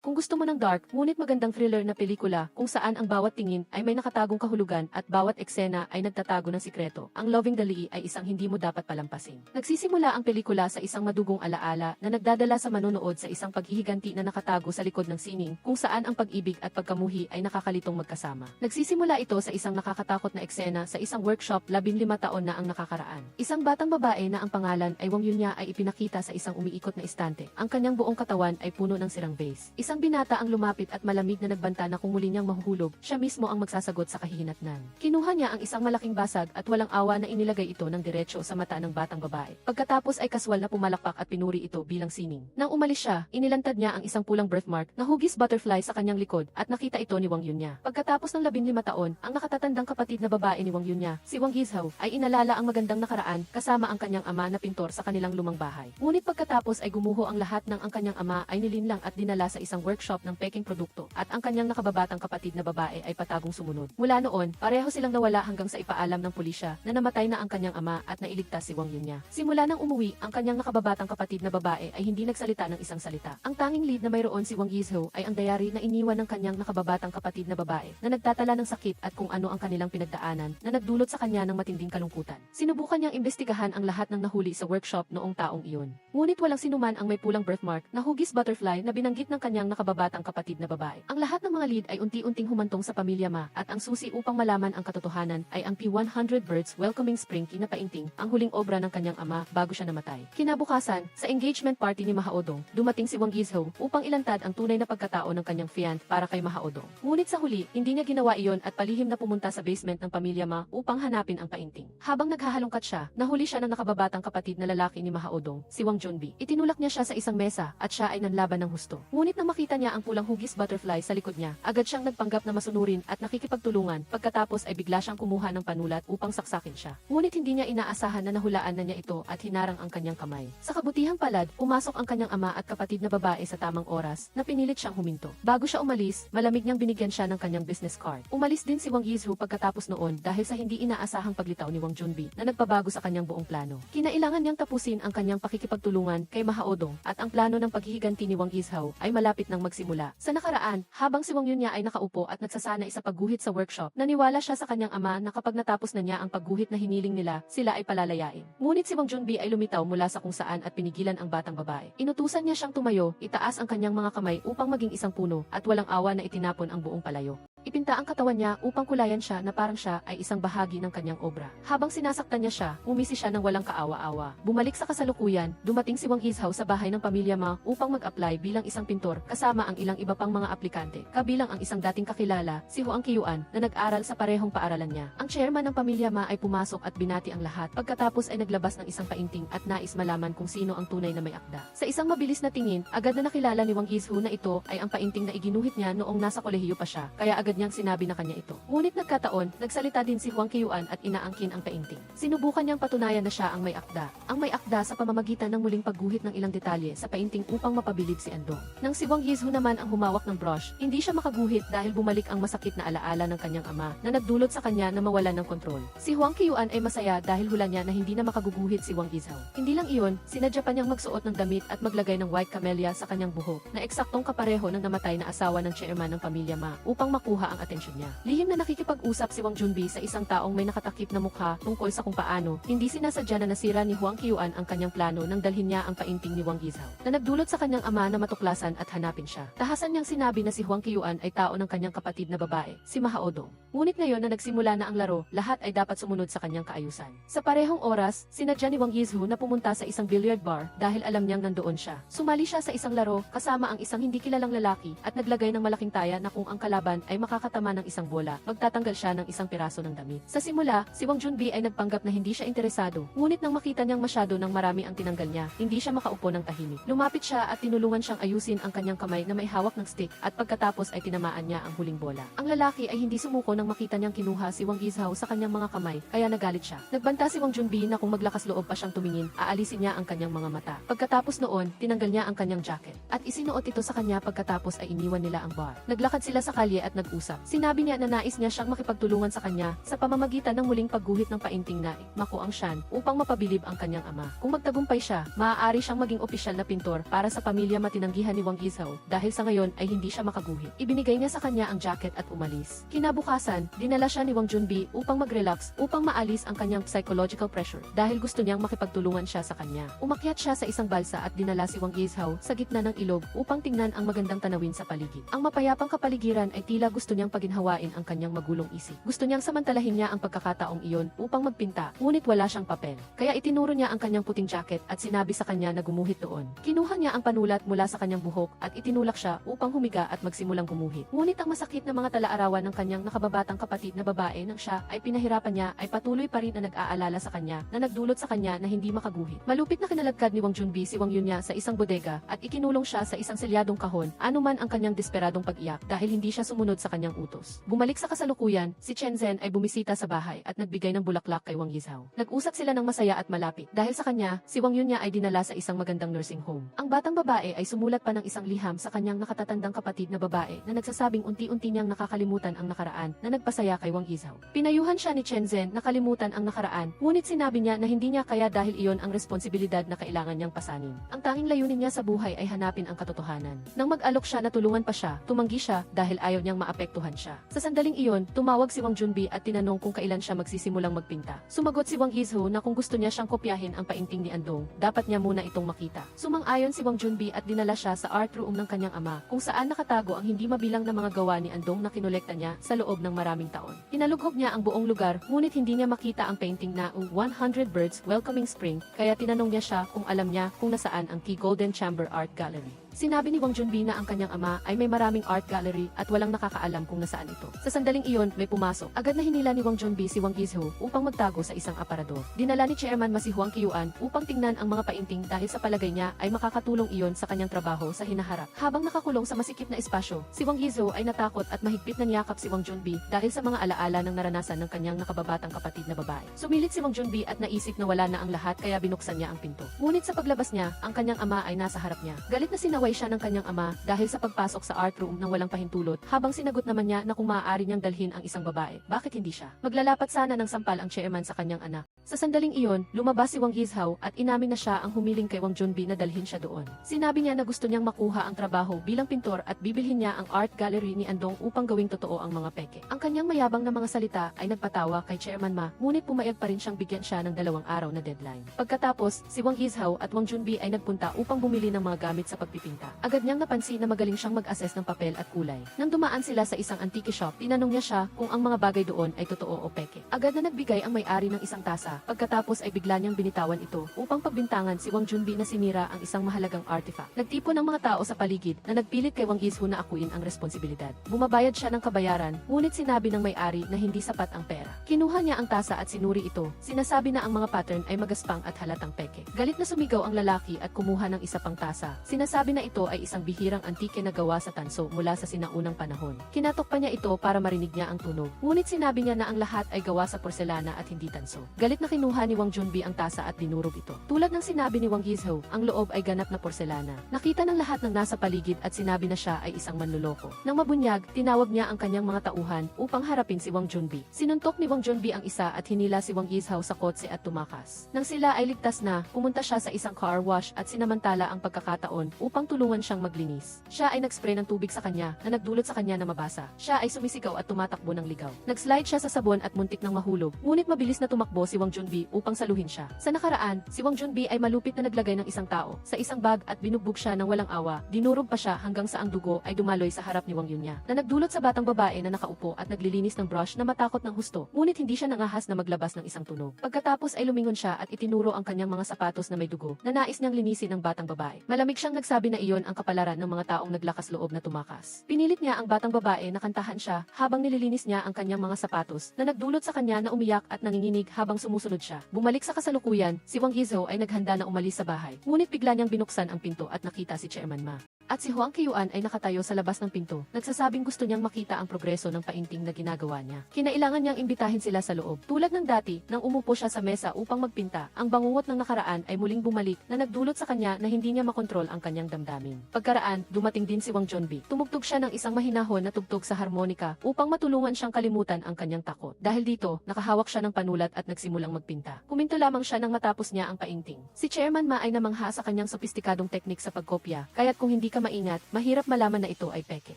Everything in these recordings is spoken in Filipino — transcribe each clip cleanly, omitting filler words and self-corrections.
Kung gusto mo ng dark, ngunit magandang thriller na pelikula kung saan ang bawat tingin ay may nakatagong kahulugan at bawat eksena ay nagtatago ng sikreto, ang Loving Dali ay isang hindi mo dapat palampasin. Nagsisimula ang pelikula sa isang madugong alaala na nagdadala sa manonood sa isang paghihiganti na nakatago sa likod ng sining kung saan ang pag-ibig at pagkamuhi ay nakakalitong magkasama. Nagsisimula ito sa isang nakakatakot na eksena sa isang workshop 15 taon na ang nakakaraan. Isang batang babae na ang pangalan ay Wang Yunya ay ipinakita sa isang umiikot na istante. Ang kanyang buong katawan ay puno ng sirang vase. Isang binata ang lumapit at malamig na nagbanta na kung muli niyang mahuhulog, siya mismo ang magsasagot sa kahihinatnan. Kinuha niya ang isang malaking basag at walang awa na inilagay ito ng diretso sa mata ng batang babae. Pagkatapos ay kaswal na pumalakpak at pinuri ito bilang sining. Nang umalis siya, inilantad niya ang isang pulang birthmark na hugis butterfly sa kanyang likod at nakita ito ni Wang Yunya. Pagkatapos ng 15 taon, ang nakatatandang kapatid na babae ni Wang Yunya, si Wang Yizhou, ay inalala ang magandang nakaraan kasama ang kanyang ama na pintor sa kanilang lumang bahay. Ngunit pagkatapos ay gumuho ang lahat ng ang kanyang ama ay nilinlang at dinala sa isang workshop ng peking produkto at ang kanyang nakababatang kapatid na babae ay patagong sumunod. Mula noon, pareho silang nawala hanggang sa ipaalam ng pulisya na namatay na ang kanyang ama at nailigtas si Wang Yunya. Simula nang umuwi, ang kanyang nakababatang kapatid na babae ay hindi nagsalita ng isang salita. Ang tanging lead na mayroon si Wang Yizhou ay ang diary na iniwan ng kanyang nakababatang kapatid na babae na nagtatala ng sakit at kung ano ang kanilang pinagdaanan na nagdulot sa kanya ng matinding kalungkutan. Sinubukan niyang imbestigahan ang lahat ng nahuli sa workshop noong taong iyon. Ngunit walang sinuman ang may pulang birthmark na hugis butterfly na binanggit ng kanyang nakababatang kapatid na babae. Ang lahat ng mga lead ay unti-unting humantong sa pamilya Ma at ang susi upang malaman ang katotohanan ay ang P100 Birds Welcoming Spring kinapainting, ang huling obra ng kanyang ama bago siya namatay. Kinabukasan, sa engagement party ni Mahaodong, dumating si Wang Yizhou upang ilantad ang tunay na pagkatao ng kanyang fiancé para kay Mahaodong. Ngunit sa huli, hindi niya ginawa iyon at palihim na pumunta sa basement ng pamilya Ma upang hanapin ang painting. Habang naghahalongkat siya, nahuli siya ng nakababatang kapatid na lalaki ni Mahaodong, si Wang Junbi. Itinulak niya siya sa isang mesa at siya ay nanlaban ng husto. Ngunit nang makita niya ang pulang hugis butterfly sa likod niya, agad siyang nagpanggap na masunurin at nakikipagtulungan. Pagkatapos ay bigla siyang kumuha ng panulat upang saksakin siya. Ngunit hindi niya inaasahan na nahulaan na niya ito at hinarang ang kanyang kamay. Sa kabutihang palad, pumasok ang kanyang ama at kapatid na babae sa tamang oras na pinilit siyang huminto. Bago siya umalis, malamig niyang binigyan siya ng kanyang business card. Umalis din si Wang Yizhou pagkatapos noon dahil sa hindi inaasahang paglitaw ni Wang Junbi na nagpabago sa kanyang buong plano. Kinailangan niyang tapusin ang kanyang pakikipagtulungan kay Mahaodong at ang plano ng paghihiganti ni Wang Yizhou ay malapit nang magsimula. Sa nakaraan, habang si Wang Yunya ay nakaupo at nagsasanay sa pagguhit sa workshop, naniwala siya sa kanyang ama na kapag natapos na niya ang pagguhit na hiniling nila, sila ay palalayain. Ngunit si Wang Junbi ay lumitaw mula sa kung saan at pinigilan ang batang babae. Inutusan niya siyang tumayo, itaas ang kanyang mga kamay upang maging isang puno at walang awa na itinapon ang buong palayo. Ipinta ang katawan niya upang kulayan siya na parang siya ay isang bahagi ng kanyang obra. Habang sinasaktan niya siya, umisi siya ng walang kaawa-awa. Bumalik sa kasalukuyan, dumating si Wang Yizhou sa bahay ng pamilya Ma upang mag-apply bilang isang pintor kasama ang ilang iba pang mga aplikante, kabilang ang isang dating kakilala, si Huang Qiuan, na nag-aral sa parehong paaralan niya. Ang chairman ng pamilya Ma ay pumasok at binati ang lahat, pagkatapos ay naglabas ng isang painting at nais malaman kung sino ang tunay na may akda. Sa isang mabilis na tingin, agad na nakilala ni Wang Yizhou na ito ay ang painting na iginuhit niya noong nasa kolehiyo pa siya, kaya agad niyang sinabi na kanya ito. Ngunit nagkataon, nagsalita din si Huang Qiuan at inaangkin ang painting. Sinubukan niyang patunayan na siya ang may akda. Ang may akda sa pamamagitan ng muling pagguhit ng ilang detalye sa painting upang mapabilib si Andong. Nang si Wang Yizhou naman ang humawak ng brush, hindi siya makaguhit dahil bumalik ang masakit na alaala ng kanyang ama na nagdulot sa kanya na mawalan ng kontrol. Si Huang Qiuan ay masaya dahil hula niya na hindi na makaguguhit si Wang Yizhou. Hindi lang iyon, sinadya pa niyang magsuot ng damit at maglagay ng white camellia sa kanyang buhok na eksaktong kapareho ng namatay na asawa ng chairman ng pamilya Ma upang makuha ang atensyon niya. Lihim na nakikipag-usap si Wang Junbi sa isang taong may nakatakip na mukha tungkol sa kung paano hindi sinasadya na nasira ni Huang Qiuan ang kanyang plano nang dalhin niya ang painting ni Wang Yizhou na nagdulot sa kanyang ama na matuklasan at hanapin siya. Tahasan niyang sinabi na si Huang Qiuan ay tao ng kanyang kapatid na babae, si Mahaodong. Ngunit ngayon na nagsimula na ang laro, lahat ay dapat sumunod sa kanyang kaayusan. Sa parehong oras, sinadya ni Wang Yizhou na pumunta sa isang billiard bar dahil alam niyang nandoon siya. Sumali siya sa isang laro kasama ang isang hindi kilalang lalaki at naglagay ng malaking taya na kung ang kalaban ay makakatama ng isang bola, magtatanggal siya ng isang piraso ng damit. Sa simula, si Wang Junbi ay nagpanggap na hindi siya interesado, ngunit nang makita niyang masyado ng marami ang tinanggal niya, hindi siya makaupo ng tahimik. Lumapit siya at tinulungan siyang ayusin ang kanyang kamay na may hawak ng stick at pagkatapos ay tinamaan niya ang huling bola. Ang lalaki ay hindi sumuko nang makita niyang kinuha si Wang Yizhou sa kanyang mga kamay, kaya nagalit siya. Nagbanta si Wang Junbi na kung maglakas loob pa siyang tumingin, aalisin niya ang kanyang mga mata. Pagkatapos noon, tinanggal niya ang kanyang jacket at isinuot ito sa kanya pagkatapos ay iniwan nila ang bar. Naglakad sila sa kalye at nag usap. Sinabi niya na nais niya siyang makipagtulungan sa kanya sa pamamagitan ng muling pagguhit ng painting na Mako ang Shan upang mapabilib ang kanyang ama. Kung magtagumpay siya, maaari siyang maging opisyal na pintor para sa pamilya matinanggihan ni Wang Yizhou dahil sa ngayon ay hindi siya makaguhit. Ibinigay niya sa kanya ang jacket at umalis. Kinabukasan, dinala siya ni Wang Junbi upang mag-relax upang maalis ang kanyang psychological pressure dahil gusto niyang makipagtulungan siya sa kanya. Umakyat siya sa isang balsa at dinala si Wang Yizhou sa gitna ng ilog upang tingnan ang magandang tanawin sa paligid. Ang mapayapang kapaligiran ay tila gusto niyang paginhawain ang kanyang magulong isip. Gusto niyang samantalahin niya ang pagkakataong iyon upang magpinta, ngunit wala siyang papel. Kaya itinuro niya ang kanyang puting jacket at sinabi sa kanya na gumuhit doon. Kinuha niya ang panulat mula sa kanyang buhok at itinulak siya upang humiga at magsimulang gumuhit. Ngunit ang masakit na mga talaarawan ng kanyang nakababatang kapatid na babae nang siya ay pinahirapan niya ay patuloy pa rin na nag-aalala sa kanya na nagdulot sa kanya na hindi makaguhit. Malupit na kinalagkad ni Wang Junbi si Wang Yunya sa isang bodega at ikinulong siya sa isang selyadong kahon, anuman ang kanyang desperadong pag-iyak dahil hindi siya sumunod sa kanyang utos. Bumalik sa kasalukuyan, si Chen Zhen ay bumisita sa bahay at nagbigay ng bulaklak kay Wang Yizhou. Nag-usap sila ng masaya at malapit. Dahil sa kanya, si Wang Yunya ay dinala sa isang magandang nursing home. Ang batang babae ay sumulat pa ng isang liham sa kanyang nakatatandang kapatid na babae na nagsasabing unti-unti niyang nakakalimutan ang nakaraan na nagpasaya kay Wang Yizhou. Pinayuhan siya ni Chen Zhen na kalimutan ang nakaraan, ngunit sinabi niya na hindi niya kaya dahil iyon ang responsibilidad na kailangan niyang pasanin. Ang tanging layunin niya sa buhay ay hanapin ang katotohanan. Nang mag-alok siya na tulungan pa siya, tumanggi siya dahil ayaw niyang maapektuhan siya. Sa sandaling iyon, tumawag si Wang Junbi at tinanong kung kailan siya magsisimulang magpinta. Sumagot si Wang Yizhou na kung gusto niya siyang kopyahin ang painting ni Andong, dapat niya muna itong makita. Sumang-ayon si Wang Junbi at dinala siya sa art room ng kanyang ama, kung saan nakatago ang hindi mabilang na mga gawa ni Andong na kinolekta niya sa loob ng maraming taon. Hinalughog niya ang buong lugar, ngunit hindi niya makita ang painting na 100 Birds Welcoming Spring, kaya tinanong niya siya kung alam niya kung nasaan ang Key Golden Chamber Art Gallery. Sinabi ni Wang Junbi na ang kanyang ama ay may maraming art gallery at walang nakakaalam kung nasaan ito. Sa sandaling iyon, may pumasok. Agad na hinila ni Wang Junbi si Wang Yizhou upang magtago sa isang aparador. Dinala ni Chairman Ma si Huang Qiuan upang tingnan ang mga painting dahil sa palagay niya ay makakatulong iyon sa kanyang trabaho sa hinaharap. Habang nakakulong sa masikip na espasyo, si Wang Yizhou ay natakot at mahigpit na niyakap si Wang Junbi dahil sa mga alaala ng naranasan ng kanyang nakababatang kapatid na babae. Sumilit si Wang Junbi at naisip na wala na ang lahat kaya binuksan niya ang pinto. Ngunit sa paglabas niya, ang kanyang ama ay nasa harap niya. Galit na sinaway siya ng kanyang ama dahil sa pagpasok sa art room ng walang pahintulot, habang sinagot naman niya na kung maaari niyang dalhin ang isang babae, bakit hindi siya? Maglalapat sana ng sampal ang chairman sa kanyang anak. Sa sandaling iyon, lumabas si Wang Yizhou at inamin na siya ang humiling kay Wang Junbi na dalhin siya doon. Sinabi niya na gusto niyang makuha ang trabaho bilang pintor at bibilhin niya ang art gallery ni Andong upang gawing totoo ang mga peke. Ang kanyang mayabang na mga salita ay nagpatawa kay Chairman Ma, ngunit pumayag pa rin siyang bigyan siya ng 2 araw na deadline. Pagkatapos, si Wang Yizhou at Wang Junbi ay nagpunta upang bumili ng mga gamit sa pagpipinta. Agad niyang napansin na magaling siyang mag-assess ng papel at kulay. Nang dumaan sila sa isang antique shop, tinanong niya siya kung ang mga bagay doon ay totoo o peke. Agad na nagbigay ang may-ari ng isang tasa, pagkatapos ay bigla niyang binitawan ito upang pagbintangan si Wang Junbi na sinira ang isang mahalagang artifact. Nagtipon ng mga tao sa paligid na nagpilit kay Wang Yizhou na akuin ang responsibilidad. Bumabayad siya ng kabayaran, ngunit sinabi ng may-ari na hindi sapat ang pera. Kinuha niya ang tasa at sinuri ito. Sinasabi na ang mga pattern ay magaspang at halatang peke. Galit na sumigaw ang lalaki at kumuha ng isa pang tasa. Sinasabi na ito ay isang bihirang antike na gawa sa tanso mula sa sinaunang panahon. Kinatok pa niya ito para marinig niya ang tunog. Ngunit sinabi niya na ang lahat ay gawa sa porselana at hindi tanso. Galit na kinuha ni Wang Junbi ang tasa at dinurog ito. Tulad ng sinabi ni Wang Yizhou, ang loob ay ganap na porselana. Nakita ng lahat ng nasa paligid at sinabi na siya ay isang manloloko. Nang mabunyag, tinawag niya ang kanyang mga tauhan upang harapin si Wang Junbi. Sinuntok ni Wang Junbi ang isa at hinila si Wang Yizhou sa kotse at tumakas. Nang sila ay ligtas na, pumunta siya sa isang car wash at sinamantala ang pagkakataon upang tulungan siyang maglinis. Siya ay nagspray ng tubig sa kanya na nagdulot sa kanya na mabasa. Siya ay sumisigaw at tumatakbo ng ligaw. Nagslide siya sa sabon at muntik nang mahulog, ngunit mabilis na tumakbo si Wang Junbi upang saluhin siya. Sa nakaraan, si Wang Junbi ay malupit na naglagay ng isang tao sa isang bag at binugbog siya ng walang awa. Dinurog pa siya hanggang sa ang dugo ay dumaloy sa harap ni Wang Yunya, na nagdulot sa batang babae na nakaupo at naglilinis ng brush na matakot ng husto, ngunit hindi siya nangahas na maglabas ng isang tunog. Pagkatapos ay lumingon siya at itinuro ang kanyang mga sapatos na may dugo na nais niyang linisin ng batang babae. Malamig siyang nagsabi na iyon ang kapalaran ng mga taong naglakas loob na tumakas. Pinilit niya ang batang babae na kantahan siya habang nililinis niya ang kanyang mga sapatos na nagdulot sa kanya na umiyak at nanginginig habang sumusunod siya. Bumalik sa kasalukuyan, si Wang Yizhou ay naghanda na umalis sa bahay, ngunit bigla niyang binuksan ang pinto at nakita si Chairman Ma. At si Huang Qiuan ay nakatayo sa labas ng pinto, nagsasabing gusto niyang makita ang progreso ng painting na ginagawa niya. Kinailangan niyang imbitahin sila sa loob. Tulad ng dati, nang umupo siya sa mesa upang magpinta, ang bangungot ng nakaraan ay muling bumalik na nagdulot sa kanya na hindi niya makontrol ang kanyang damdamin. Pagkaraan, dumating din si Wang Junbi. Tumugtog siya ng isang mahinahon na tugtog sa harmonika upang matulungan siyang kalimutan ang kanyang takot. Dahil dito, nakahawak siya ng panulat at nagsimulang magpinta. Kuminto lamang siya nang matapos niya ang painting. Si Chairman Ma ay namangha sa kanyang sopistikadong teknik sa pagkopya, kaya't kung hindi ka maingat, mahirap malaman na ito ay peke.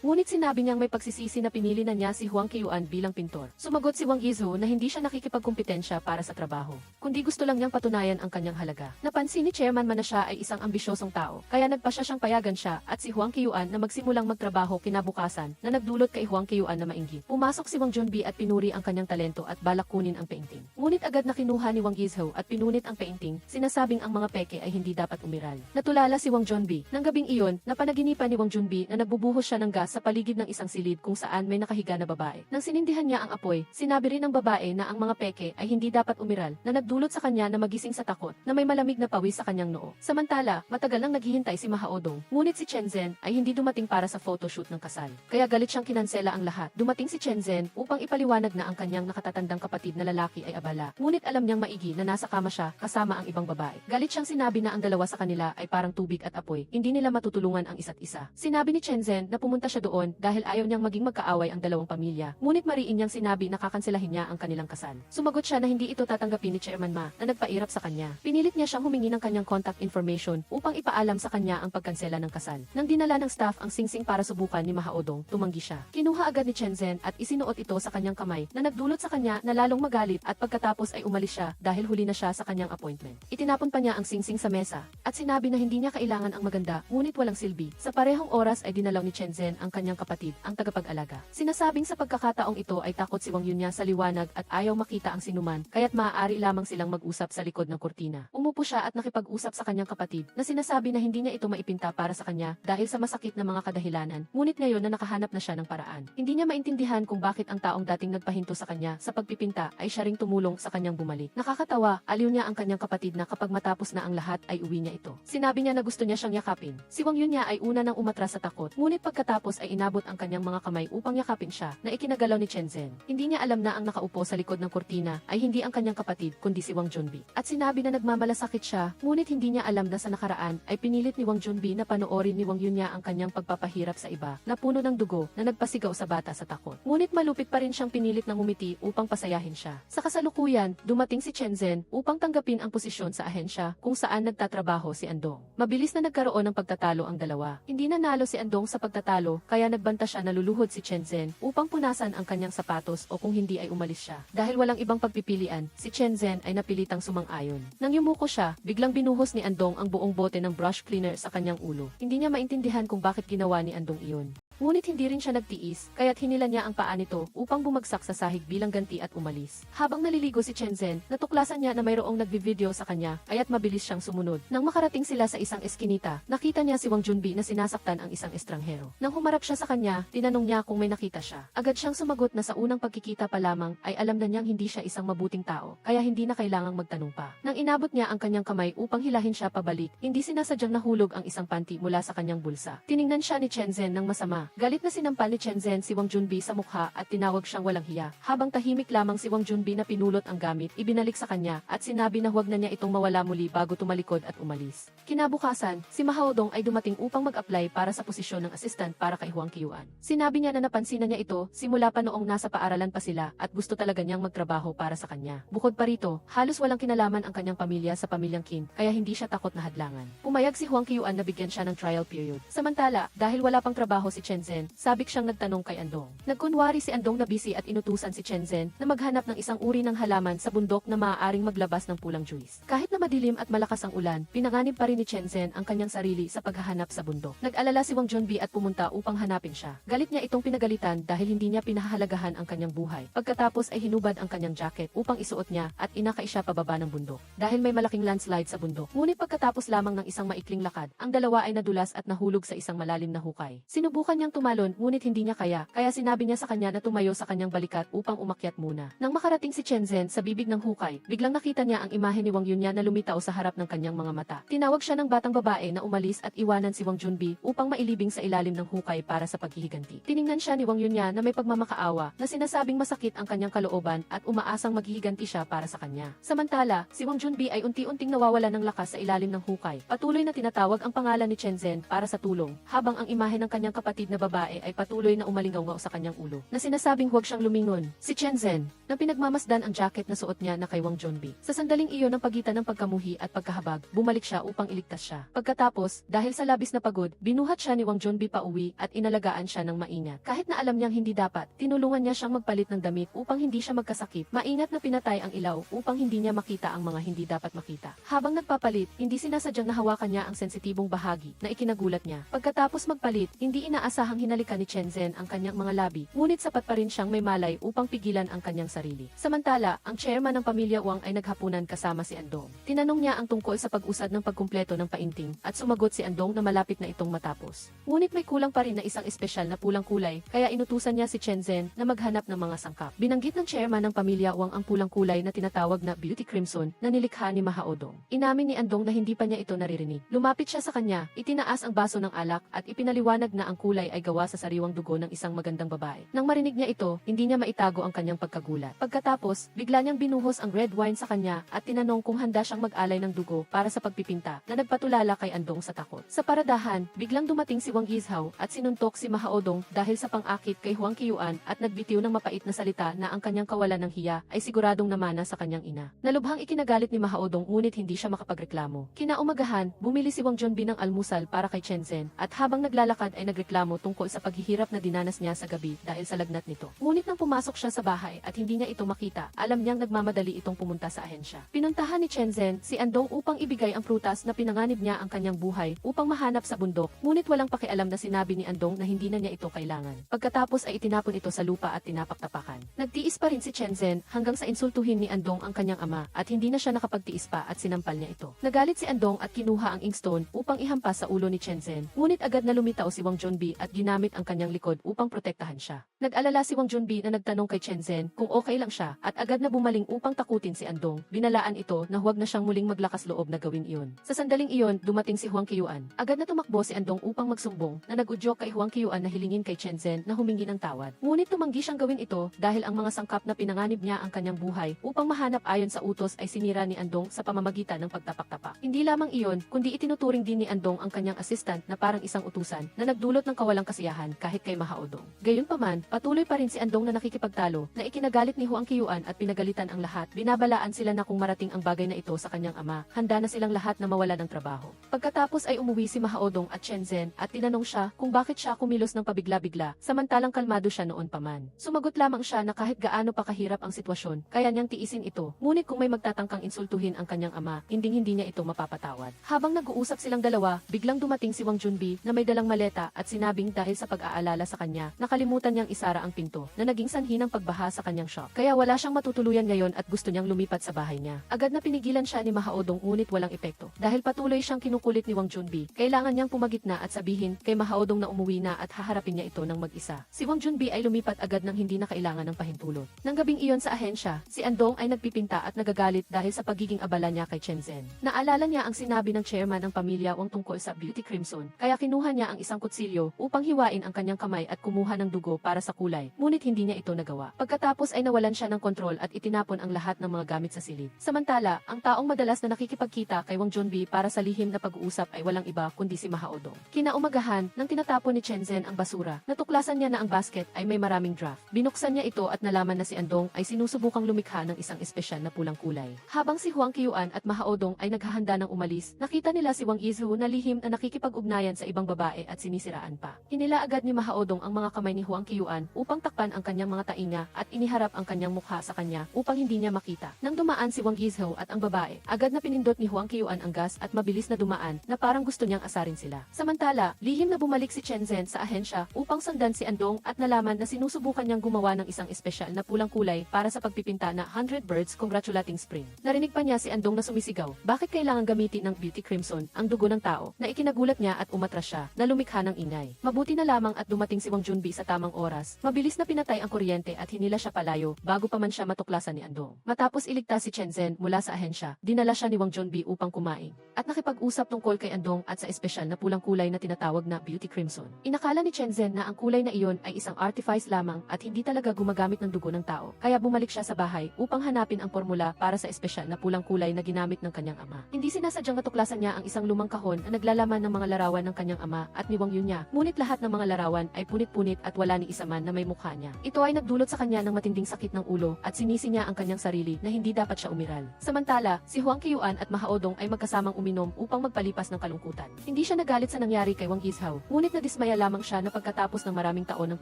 Ngunit sinabi niyang may pagsisisi na pinili na niya si Huang Qiuan bilang pintor. Sumagot si Wang Yizhu na hindi siya nakikipagkumpetensya para sa trabaho, kundi gusto lang niyang patunayan ang kanyang halaga. Napansin ni Chairman Ma na siya ay isang ambisyosong tao, kaya nagpasya siyang payagan siya at si Huang Qiuan na magsimulang magtrabaho kinabukasan na nagdulot kay Huang Qiuan na mainggit. Pumasok si Wang Junbi at pinuri ang kanyang talento at balak kunin ang painting. Ngunit agad na kinuha ni Wang Yizhu at pinunit ang painting, sinasabing ang mga peke ay hindi dapat umiral. Natulala si Wang Junbi. Nang gabing iyon, napanaginipan ni Wang Junbi na nagbubuhos siya ng gas sa paligid ng isang silid kung saan may nakahiga na babae. Nang sinindihan niya ang apoy, sinabi rin ng babae na ang mga peke ay hindi dapat umiral, na nagdulot sa kanya na magising sa takot na may malamig na pawis sa kanyang noo. Samantala, matagal nang naghihintay si Mahao Dong, ngunit si Chen Zhen ay hindi dumating para sa photoshoot ng kasal. Kaya galit siyang kinansela ang lahat. Dumating si Chen Zhen upang ipaliwanag na ang kanyang nakatatandang kapatid na lalaki ay abala. Ngunit alam niyang maigi na nasa kama siya kasama ang ibang babae. Galit siyang sinabi na ang dalawa sa kanila ay parang tubig at apoy, hindi nila matutulungan ang isa't isa. Sinabi ni Chen Zhen na pumunta siya doon dahil ayaw niyang maging magkaaway ang dalawang pamilya. Ngunit mariin niyang sinabi na kakanselahin niya ang kanilang kasal. Sumagot siya na hindi ito tatanggapin ni Chairman Ma na nagpairap sa kanya. Pinilit niya siyang humingi ng kanyang contact information upang ipaalam sa kanya ang pagkansela ng kasal. Nang dinala ng staff ang singsing para subukan ni Mahao Dong, tumanggi siya. Kinuha agad ni Chen Zhen at isinuot ito sa kanyang kamay na nagdulot sa kanya na lalong magalit at pagkatapos ay umalis siya dahil huli na siya sa kanyang appointment. Itinapon pa niya ang singsing sa mesa at sinabi na hindi niya kailangan ang maganda ngunit walang silbi. Sa parehong oras ay dinalaw ni Chen Zhen ang kanyang kapatid, ang tagapag-alaga. Sinasabing sa pagkakataong ito ay takot si Wang Yunya sa liwanag at ayaw makita ang sinuman, kaya't maaari lamang silang mag-usap sa likod ng kurtina. Umupo siya at nakipag-usap sa kanyang kapatid na sinasabi na hindi niya ito maipinta para sa kanya dahil sa masakit na mga kadahilanan, ngunit ngayon na nakahanap na siya ng paraan. Hindi niya maintindihan kung bakit ang taong dating nagpahinto sa kanya sa pagpipinta ay siya ring tumulong sa kanyang bumalik. Nakakatawa, aliw niya ang kanyang kapatid na kapag matapos na ang lahat ay uwi niya ito. Sinabi niya na gusto niya siyang yakapin. Si Wang Yunya ay una nang umatras sa takot, ngunit pagkatapos ay inabot ang kanyang mga kamay upang yakapin siya na ikinagalaw ni Chen Zhen. Hindi niya alam na ang nakaupo sa likod ng kurtina ay hindi ang kanyang kapatid kundi si Wang Junbi. At sinabi na nagmamalasakit siya, ngunit hindi niya alam na sa nakaraan ay pinilit ni Wang Junbi na panoorin ni Wang Yunya ang kanyang pagpapahirap sa iba na puno ng dugo na nagpasigaw sa bata sa takot. Ngunit malupit pa rin siyang pinilit ng umiti upang pasayahin siya. Sa kasalukuyan, dumating si Chen Zhen upang tanggapin ang posisyon sa ahensya kung saan nagtatrabaho si Andong. Mabilis na nagkaroon ng pagtatalo ang dalawa. Hindi nanalo si Andong sa pagtatalo kaya nagbanta siya na luluhod si Chen Zhen upang punasan ang kanyang sapatos o kung hindi ay umalis siya. Dahil walang ibang pagpipilian, si Chen Zhen ay napilitang sumang-ayon. Nang yumuko siya, biglang binuhos ni Andong ang buong bote ng brush cleaner sa kanyang ulo. Hindi niya maintindihan kung bakit ginawa ni Andong iyon. Ngunit hindi rin siya nagtiis, kaya't hinila niya ang paa nito upang bumagsak sa sahig bilang ganti at umalis. Habang naliligo si Chen Zhen, natuklasan niya na mayroong nagbi-video sa kanya, kaya't mabilis siyang sumunod. Nang makarating sila sa isang eskinita, nakita niya si Wang Junbi na sinasaktan ang isang estranghero. Nang humarap siya sa kanya, tinanong niya kung may nakita siya. Agad siyang sumagot na sa unang pagkikita pa lamang ay alam na niyang hindi siya isang mabuting tao, kaya hindi na kailangang magtanong pa. Nang inabot niya ang kanyang kamay upang hilahin siya pabalik, hindi sinasadyang nahulog ang isang panty mula sa kanyang bulsa. Tiningnan siya ni Chen Zhen ng masama. Galit na sinampal ni Chen Zhen si Wang Junbi sa mukha at tinawag siyang walang hiya. Habang tahimik lamang si Wang Junbi na pinulot ang gamit, ibinalik sa kanya at sinabi na huwag na niya itong mawala muli bago tumalikod at umalis. Kinabukasan, si Mahao Dong ay dumating upang mag-apply para sa posisyon ng assistant para kay Huang Qiuan. Sinabi niya na napansin na niya ito simula pa noong nasa paaralan pa sila at gusto talaga niyang magtrabaho para sa kanya. Bukod pa rito, halos walang kinalaman ang kanyang pamilya sa pamilyang Qin, kaya hindi siya takot na hadlangan. Pumayag si Huang Qiuan na bigyan siya ng trial period. Samantala, dahil wala pang trabaho si Chen Zhen, sabik siyang nagtanong kay Andong. Nagkunwari si Andong na busy at inutusan si Chen Zhen na maghanap ng isang uri ng halaman sa bundok na maaaring maglabas ng pulang juice. Kahit na madilim at malakas ang ulan, pinanganib pa rin ni Chen Zhen ang kanyang sarili sa paghahanap sa bundok. Nag-alala si Wang Junbi at pumunta upang hanapin siya. Galit niya itong pinagalitan dahil hindi niya pinahahalagahan ang kanyang buhay. Pagkatapos ay hinubad ang kanyang jacket upang isuot niya at inakay siya pababa ng bundok. Dahil may malaking landslide sa bundok. Ngunit pagkatapos lamang ng isang maikling lakad, ang dalawa ay nadulas at nahulog sa isang malalim na hukay. Sinubukan niyang tumalon ngunit hindi niya kaya sinabi niya sa kanya na tumayo sa kanyang balikat upang umakyat muna. Nang makarating si Chen Zhen sa bibig ng hukay, biglang nakita niya ang imahe ni Wang Yunya na lumitaw sa harap ng kanyang mga mata. Tinawag siya ng batang babae na umalis at iwanan si Wang Junbi upang mailibing sa ilalim ng hukay para sa paghihiganti. Tiningnan siya ni Wang Yunya na may pagmamakaawa na sinasabing masakit ang kanyang kalooban at umaasang maghihiganti siya para sa kanya. Samantala, si Wang Junbi ay unti-unting nawawala ng lakas sa ilalim ng hukay. Patuloy na tinatawag ang pangalan ni Chen Zhen para sa tulong, habang ang imahe ng kanyang kapatid na babae ay patuloy na umalingaw sa kanyang ulo, na sinasabing huwag siyang lumingon. Si Chen Zhen, na pinagmamasdan ang jacket na suot niya na kay Wang Junbi. Sa sandaling iyon ng pagitan ng pagkamuhi at pagkahabag, bumalik siya upang iligtas siya. Pagkatapos, dahil sa labis na pagod, binuhat siya ni Wang Junbi pauwi at inalagaan siya ng maingat. Kahit na alam niyang hindi dapat, tinulungan niya siyang magpalit ng damit upang hindi siya magkasakit. Maingat na pinatay ang ilaw upang hindi niya makita ang mga hindi dapat makita. Habang nagpapalit, hindi sinasadyang nahawakan niya ang sensitibong bahagi na ikinagulat niya. Pagkatapos magpalit, hindi inaasahang hinalikan ni Chen Zhen ang kanyang mga labi, ngunit sapat pa rin siyang may malay upang pigilan ang kanyang sarili. Samantala, ang chairman ng pamilya Wang ay naghapunan kasama si Andong. Tinanong niya ang tungkol sa pag-usad ng pagkumpleto ng painting at sumagot si Andong na malapit na itong matapos. Ngunit may kulang pa rin na isang espesyal na pulang kulay, kaya inutusan niya si Chen Zhen na maghanap ng mga sangkap. Binanggit ng chairman ng pamilya Wang ang pulang kulay na tinatawag na Beauty Crimson na nilikha ni Mahaodong. Inamin ni Andong na hindi pa niya ito naririnig. Lumapit siya sa kanya, itinaas ang baso ng alak at ipinaliwanag na ang kulay ay gawa sa sariwang dugo ng isang magandang babae. Nang marinig niya ito, hindi niya maitago ang kanyang pagkagulat. Pagkatapos, bigla niyang binuhos ang red wine sa kanya at tinanong kung handa siyang mag-alay ng dugo para sa pagpipinta na nagpatulala kay Andong sa takot. Sa paradahan, biglang dumating si Wang Yizhao at sinuntok si Mahaodong dahil sa pang-akit kay Huang Qiuan at nagbitiw ng mapait na salita na ang kanyang kawalan ng hiya ay siguradong namana sa kanyang ina. Nalubhang ikinagalit ni Mahaodong ngunit hindi siya makapagreklamo. Kinaumagahan, bumili si Wang Junbi ng almusal para kay Chen Zhen at habang naglalakad ay nagreklamo tungkol sa paghihirap na dinanas niya sa gabi dahil sa lagnat nito. Ngunit nang pumasok siya sa bahay at hindi niya ito makita, alam niyang nagmamadali itong pumunta sa ahensya. Pinuntahan ni Chen Zhen si Andong upang ibigay ang prutas na pinanganib niya ang kanyang buhay upang mahanap sa bundok, ngunit walang pakialam na sinabi ni Andong na hindi na niya ito kailangan. Pagkatapos ay itinapon ito sa lupa at tinapaktapakan. Nagtiis pa rin si Chen Zhen hanggang sa insultuhin ni Andong ang kanyang ama at hindi na siya nakapagtiis pa at sinampal niya ito. Nagalit si Andong at kinuha ang inkstone upang ihampas sa ulo ni Chen Zhen, ngunit agad na lumitaw si Wang Junbi at ginamit ang kanyang likod upang protektahan siya. Nag-alala si Wang Junbi na nagtanong kay Chen Zhen kung okay lang siya at agad na bumaling upang takutin si Andong. Binalaan ito na huwag na siyang muling maglakas loob na gawin iyon. Sa sandaling iyon, dumating si Huang Qiuan. Agad na tumakbo si Andong upang magsumbong na nag-udyok kay Huang Qiuan na hilingin kay Chen Zhen na humingi ng tawad. Ngunit tumanggi siyang gawin ito dahil ang mga sangkap na pinanganib niya ang kanyang buhay upang mahanap ayon sa utos ay sinira ni Andong sa pamamagitan ng pagtapak-tapak. Hindi lamang iyon, kundi itinuturing din ni Andong ang kanyang assistant na parang isang utusan na nagdulot ng kawalang kasiyahan kahit kay Mahaodong. Gayunpaman, patuloy pa rin si Andong na nakikipagtalo na ikinagalit ni Huang Qiuan at pinagalitan ang lahat. Binabalaan sila na kung marating ang bagay na ito sa kanyang ama, handa na silang lahat na mawala ng trabaho. Pagkatapos ay umuwi si Mahaodong at Chen Zhen at tinanong siya kung bakit siya kumilos ng pabigla-bigla samantalang kalmado siya noon pa man. Sumagot lamang siya na kahit gaano pa kahirap ang sitwasyon, kaya niyang tiisin ito. Ngunit kung may magtatangkang insultuhin ang kanyang ama, hindi niya ito mapapatawad. Habang nag-uusap silang dalawa, biglang dumating si Wang Junbi na may dalang maleta at sinabing dahil sa pag-aalala sa kanya, nakalimutan niyang isara ang pinto na naging sanhi ng pagbaha sa kanyang shop. Kaya wala siyang matutuluyan ngayon at gusto niyang lumipat sa bahay niya. Agad na pinigilan siya ni Mahaodong ngunit walang epekto. Dahil patuloy siyang kinukulit ni Wang Junbi, kailangan niyang pumagitna at sabihin kay Mahaodong na umuwi na at haharapin niya ito ng mag-isa. Si Wang Junbi ay lumipat agad nang hindi na kailangan ng pahintulot. Nang gabing iyon sa ahensya, si Andong ay nagpipinta at nagagalit dahil sa pagiging abala niya kay Chen Zhen. Naalala niya ang sinabi ng chairman ng pamilya Wang tungkol sa Beauty Crimson, kaya kinuha niya ang isang kutsilyo upang hiwain ang kanyang kamay at kumuha ng dugo para sa kulay, ngunit hindi niya ito nagawa. Pagkatapos ay nawalan siya ng kontrol at itinapon ang lahat ng mga gamit sa silid. Samantala, ang taong madalas na nakikipagkita kay Wang Junbi para sa lihim na pag-uusap ay walang iba kundi si Mahaodong. Kinaumagahan, nang tinatapon ni Chen Zhen ang basura, natuklasan niya na ang basket ay may maraming draft. Binuksan niya ito at nalaman na si Andong ay sinusubukang lumikha ng isang espesyal na pulang kulay. Habang si Huang Qiuan at Mahaodong ay naghahanda ng umalis, nakita nila si Wang Yizhao na lihim na nakikipag-ugnayan sa ibang babae at sinisiraan pa. Hinila agad ni Mahaodong ang mga kamay ni Huang Qiuan upang takpan ang kanyang mga tainga at iniharap ang kanyang mukha sa kanya upang hindi niya makita. Nang dumaan si Wang Yizhao at ang babae, agad na pinindot ni Huang Qiuan ang gas at mabilis na dumaan na parang gusto niyang asarin sila. Samantala, lihim na bumalik si Chen Zhen sa ahensya upang sundan si Andong at nalaman na sinusubukan niyang gumawa ng isang espesyal na pulang kulay para sa pagpipinta na 100 Birds Congratulating Spring. Narinig pa niya si Andong na sumisigaw, bakit kailangan gamitin ng Beauty Crimson ang dugo ng tao, na ikinagulat niya at umatras siya na lumikha ng ingay. Mabuti na lamang at dumating si Wang Junbi sa tamang oras. Mabilis na pinatay ang kuryente at hinila siya palayo bago pa man siya matuklasan ni Andong. Matapos iligtas si Chen Zhen mula sa ahensya, dinala siya ni Wang Junbi upang kumain at nakipag-usap tungkol kay Andong at sa espesyal na pulang kulay na tinatawag na Beauty Crimson. Inakala ni Chen Zhen na ang kulay na iyon ay isang artifice lamang at hindi talaga gumagamit ng dugo ng tao. Kaya bumalik siya sa bahay upang hanapin ang formula para sa espesyal na pulang kulay na ginamit ng kanyang ama. Hindi sinasadyang matuklasan niya ang isang lumang kahon na naglalaman ng mga larawan ng kanyang ama at ni Wang Yunya. Ngunit lahat ng mga larawan ay punit-punit at wala ni isa man na may mukha niya. Ito ay nagdulot sa kanya ng matinding sakit ng ulo at sinisi niya ang kanyang sarili na hindi dapat siya umiral. Samantala, si Huang Qiuan at Ma Haodong ay magkasamang uminom upang magpalipas ng kalungkutan. Hindi siya nagalit sa nangyari kay Wang Yizhao, ngunit nadismaya lamang siya na pagkatapos ng maraming taon ng